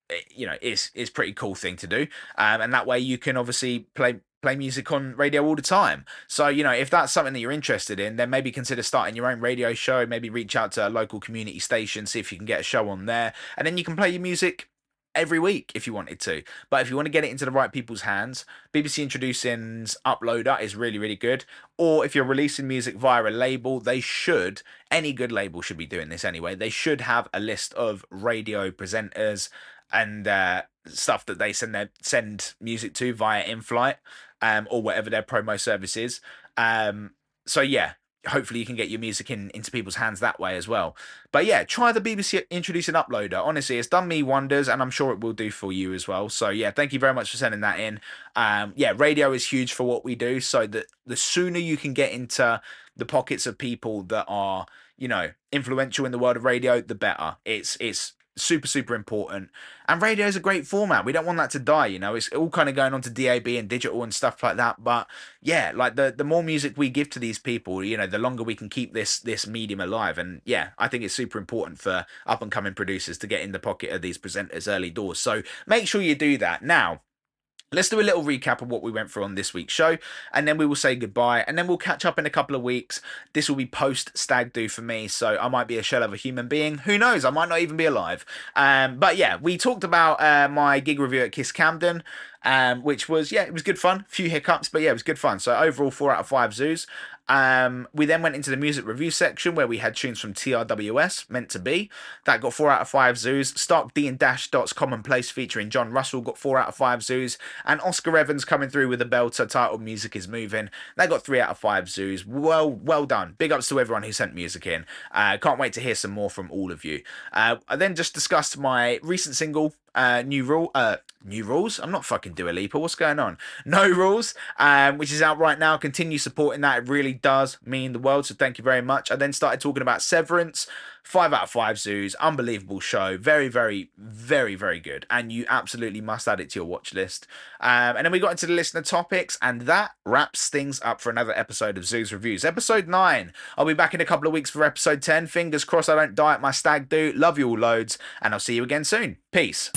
is pretty cool thing to do, and that way you can obviously play music on radio all the time. So, you know, if that's something that you're interested in, then maybe consider starting your own radio show. Maybe reach out to a local community station, see if you can get a show on there, and then you can play your music every week if you wanted to. But if you want to get it into the right people's hands, BBC Introducing's uploader is really good. Or if you're releasing music via a label, any good label should be doing this anyway, they should have a list of radio presenters and stuff that they send music to via in-flight, or whatever their promo service is. So yeah, hopefully you can get your music into people's hands that way as well. But yeah, try the BBC Introducing uploader. Honestly, it's done me wonders, and I'm sure it will do for you as well. So yeah, thank you very much for sending that in. Yeah, radio is huge for what we do, so that the sooner you can get into the pockets of people that are, you know, influential in the world of radio, the better. It's super important, and radio is a great format. We don't want that to die, you know. It's all kind of going on to DAB and digital and stuff like that, but yeah, like the more music we give to these people, you know, the longer we can keep this medium alive. And yeah, I think it's super important for up and coming producers to get in the pocket of these presenters early doors, so make sure you do that. Now let's do a little recap of what we went through on this week's show, and then we will say goodbye, and then we'll catch up in a couple of weeks. This will be post stag do for me, so I might be a shell of a human being. Who knows? I might not even be alive. But yeah, we talked about my gig review at Kiss Camden, which was, yeah, it was good fun. A few hiccups, but yeah, it was good fun. So overall, 4 out of 5 zoos. We then went into the music review section where we had tunes from TRWS, Meant to Be. That got 4 out of 5 zoos. Stark D and Dash Dot's Commonplace featuring John Russell got 4 out of 5 zoos. And Oscar Evans coming through with a belter titled Music is Moving. They got 3 out of 5 zoos. Well done. Big ups to everyone who sent music in. Can't wait to hear some more from all of you. I then just discussed my recent single, New Rules. I'm not fucking Dua Lipa. What's going on? No Rules, which is out right now. Continue supporting that. It really does mean the world. So thank you very much. I then started talking about Severance. 5 out of 5 zoos. Unbelievable show. Very good. And you absolutely must add it to your watch list. And then we got into the listener topics, and that wraps things up for another episode of Zoos Reviews. Episode 9. I'll be back in a couple of weeks for episode 10. Fingers crossed I don't die at my stag do. Love you all loads, and I'll see you again soon. Peace.